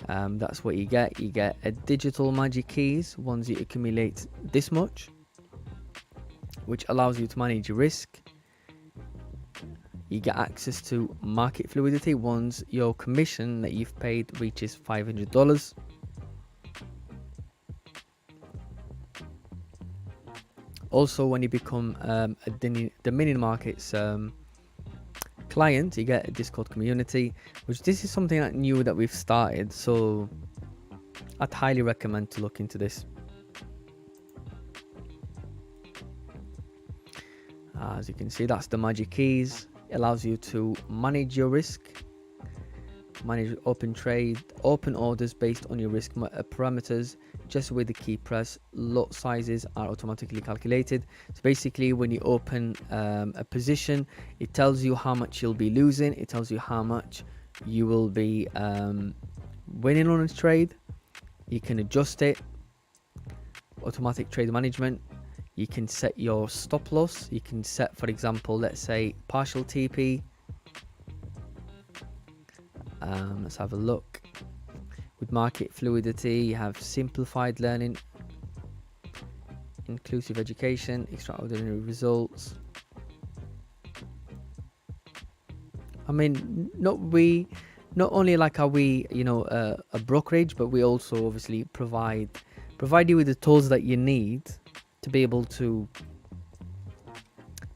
that's what you get. You get a digital magic keys once you accumulate this much, which allows you to manage your risk. You get access to market fluidity once your commission that you've paid reaches $500. Also, when you become a Dominion Markets client, you get a Discord community, which this is something that new that we've started, so I'd highly recommend to look into this. As you can see, that's the magic keys. It allows you to manage your risk, manage open trade, open orders based on your risk parameters. Just with the key press, lot sizes are automatically calculated. So basically, when you open a position, it tells you how much you'll be losing. It tells you how much you will be winning on a trade. You can adjust it. Automatic trade management. You can set your stop loss. You can set, for example, let's say partial TP. Let's have a look. With market fluidity, you have simplified learning, inclusive education, extraordinary results. I mean, not only like are we, you know, a brokerage, but we also obviously provide you with the tools that you need to be able to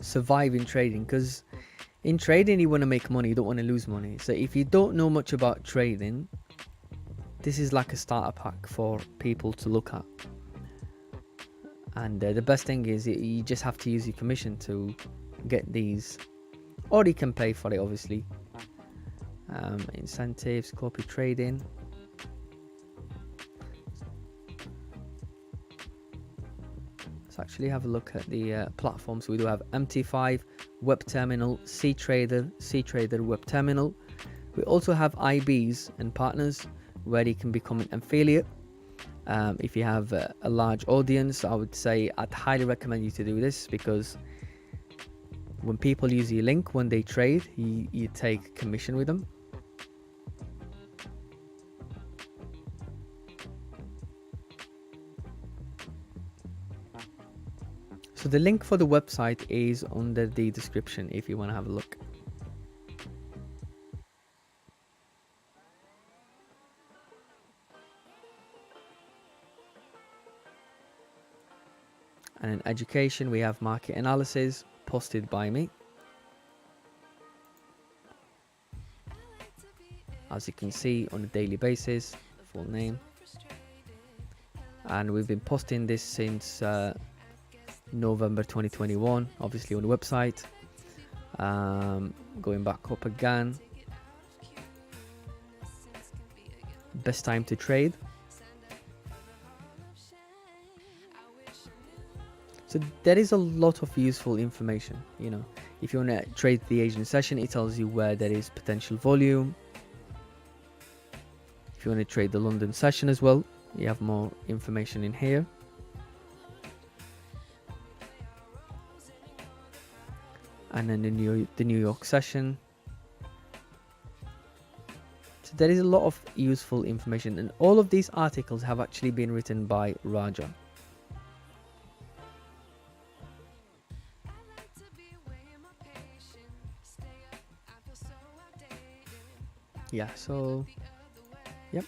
survive in trading. Because in trading, you want to make money, you don't want to lose money. So if you don't know much about trading, this is like a starter pack for people to look at. And the best thing is you just have to use your commission to get these, or you can pay for it, obviously. Incentives, copy trading. Let's actually have a look at the platforms. We do have MT5, Web Terminal, C-Trader, Web Terminal. We also have IBs and partners where you can become an affiliate. If you have a large audience, I would say I'd highly recommend you to do this, because when people use your link, when they trade, you take commission with them. So the link for the website is under the description if you want to have a look. And in education, we have market analysis posted by me. As you can see, on a daily basis, full name. And we've been posting this since November 2021, obviously on the website. Going back up again. Best time to trade. So there is a lot of useful information, you know. If you want to trade the Asian session, it tells you where there is potential volume. If you want to trade the London session as well, you have more information in here. And then the New York session. So there is a lot of useful information, and all of these articles have actually been written by Raja. Yeah, so yep.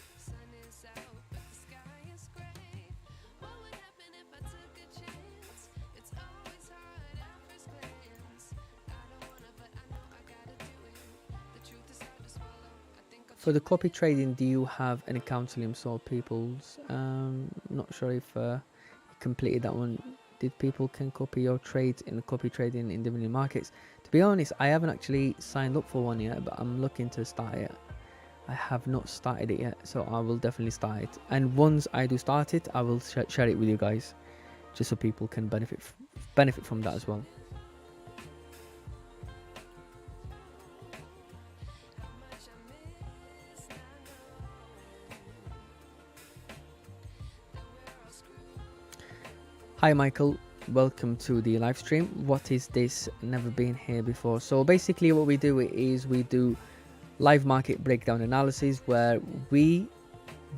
For the copy trading, do you have any counseling for people's? Not sure if you completed that one. Did people can copy your trades in copy trading in different markets? To be honest, I haven't actually signed up for one yet, but I'm looking to start it. I have not started it yet, so I will definitely start it. And once I do start it, I will share it with you guys, just so people can benefit from that as well. Hi Michael, welcome to the live stream. What is this? Never been here before. So basically what we do is we do live market breakdown analysis, where we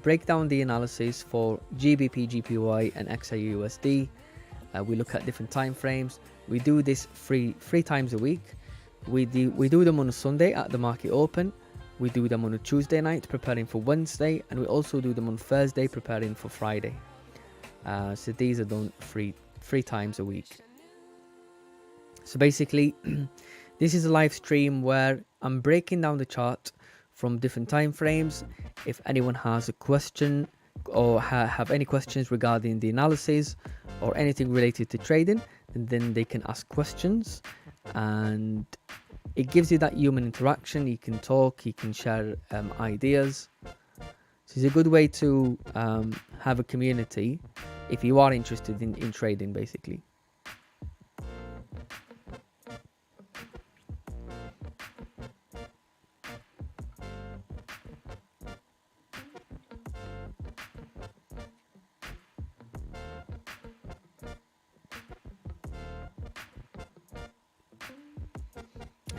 break down the analysis for GBPJPY and XAUUSD. We look at different time frames. We do this three times a week. We do them on a Sunday at the market open. We do them on a Tuesday night preparing for Wednesday, and we also do them on Thursday preparing for Friday. So these are done three times a week. So basically this is a live stream where I'm breaking down the chart from different time frames. If anyone has a question or have any questions regarding the analysis or anything related to trading, then they can ask questions, and it gives you that human interaction. You can talk, you can share ideas. So it's a good way to have a community if you are interested in trading, basically.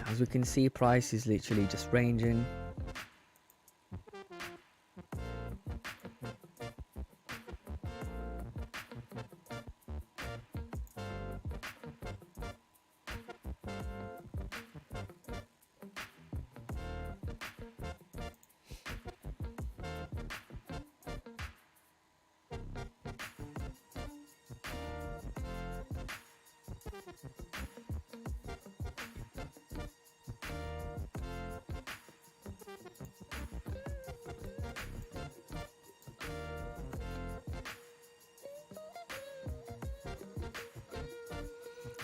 As we can see, price is literally just ranging.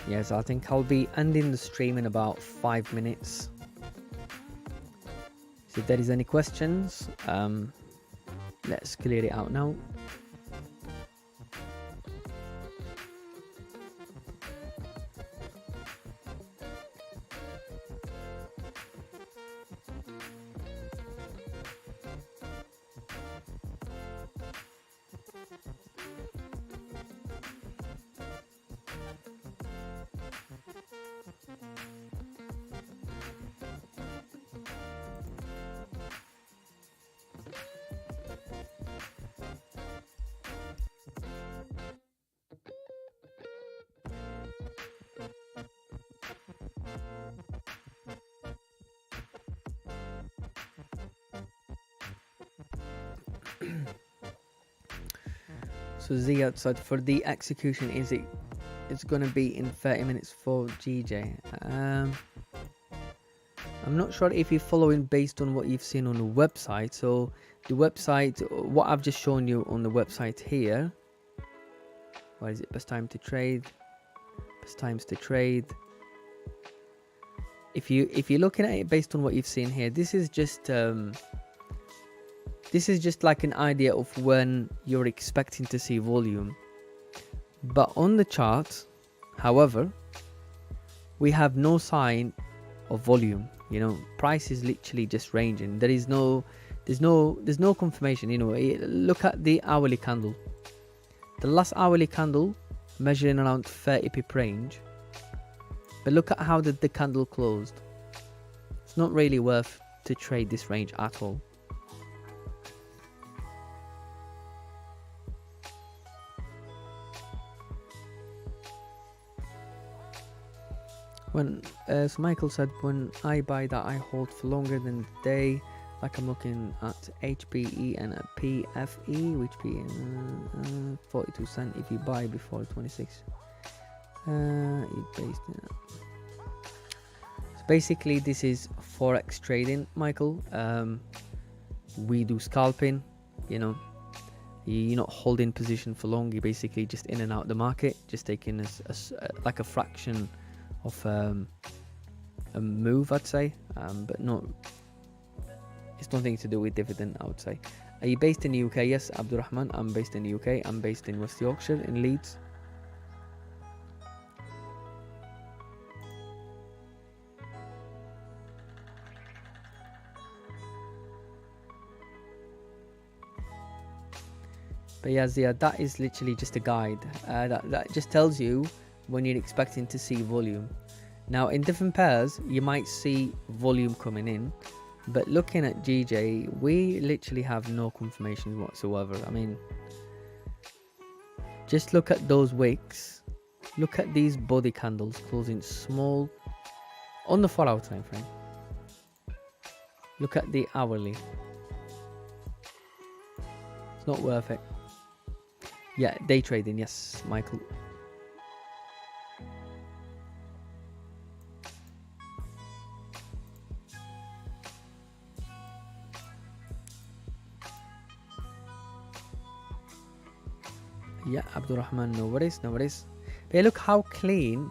Yes, I think I'll be ending the stream in about 5 minutes. So if there is any questions, let's clear it out now. So Z outside for the execution, it's gonna be in 30 minutes for GJ. I'm not sure if you're following based on what you've seen on the website. So the website, what I've just shown you on the website here. What is it? Best time to trade. Best times to trade. If you're looking at it based on what you've seen here, this is just like an idea of when you're expecting to see volume. But on the chart, however, we have no sign of volume. You know, price is literally just ranging. There's no confirmation. You know, look at the hourly candle. The last hourly candle measuring around 30 pip range. But look at how the candle closed. It's not really worth to trade this range at all. When, as Michael said, when I buy that, I hold for longer than a day. Like I'm looking at HPE and a PFE, which be 42 cents if you buy before 26. So basically, this is Forex trading, Michael. we do scalping. You know, you're not holding position for long. You're basically just in and out the market, just taking like a fraction of a move, I'd say, but not. It's nothing to do with dividend, I would say. Are you based in the UK? Yes, Abdurrahman. I'm based in the UK. I'm based in West Yorkshire, in Leeds. But yeah, Zia, that is literally just a guide. That just tells you when you're expecting to see volume. Now, in different pairs, you might see volume coming in. But looking at GJ, we literally have no confirmation whatsoever. I mean, just look at those wicks. Look at these body candles closing small on the 4 hour time frame. Look at the hourly. It's not worth it. Yeah, day trading, yes, Michael. Yeah, Abdurrahman, no worries, no worries. But look how clean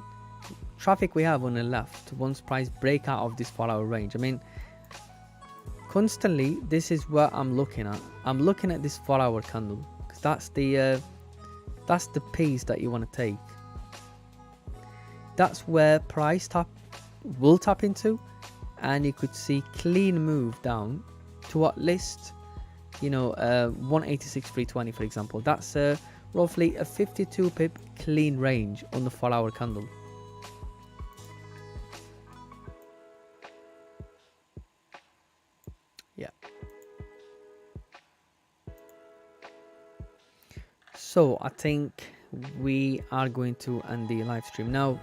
traffic we have on the left once price break out of this 4 hour range. I mean, constantly, this is what I'm looking at. I'm looking at this 4 hour candle, because that's the piece that you want to take. That's where price will tap into, and you could see clean move down to at least, you know, 186.320, for example. That's roughly a 52 pip clean range on the 4 hour candle. Yeah. So I think we are going to end the live stream now.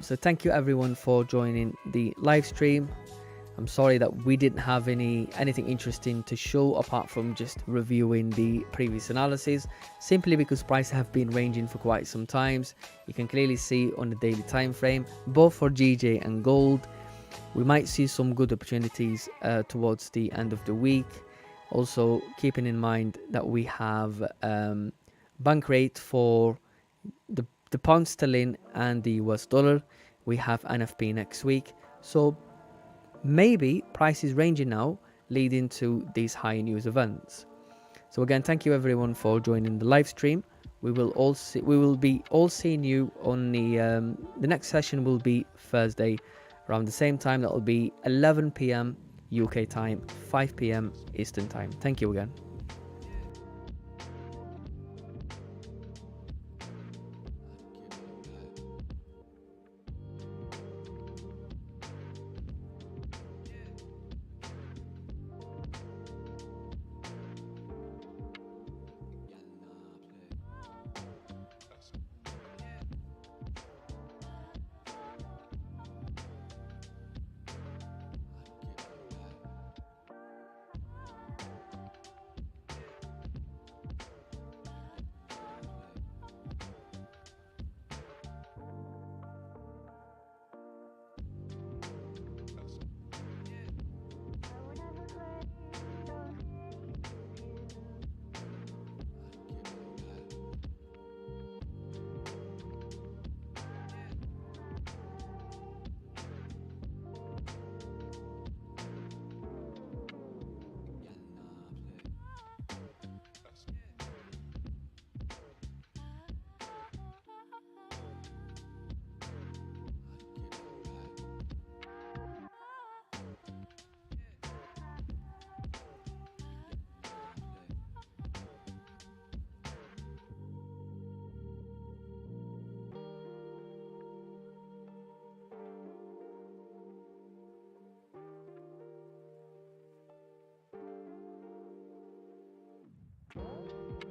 So thank you everyone for joining the live stream. I'm sorry that we didn't have anything interesting to show apart from just reviewing the previous analysis, simply because prices have been ranging for quite some times. You can clearly see on the daily time frame, both for GJ and gold, we might see some good opportunities towards the end of the week. Also keeping in mind that we have bank rate for the pound sterling and the US dollar. We have NFP next week, so maybe price is ranging now, leading to these high news events. So again, thank you everyone for joining the live stream. We will be all seeing you on the next session. Will be Thursday around the same time. That will be 11 p.m. UK time, 5 p.m. Eastern time. Thank you again.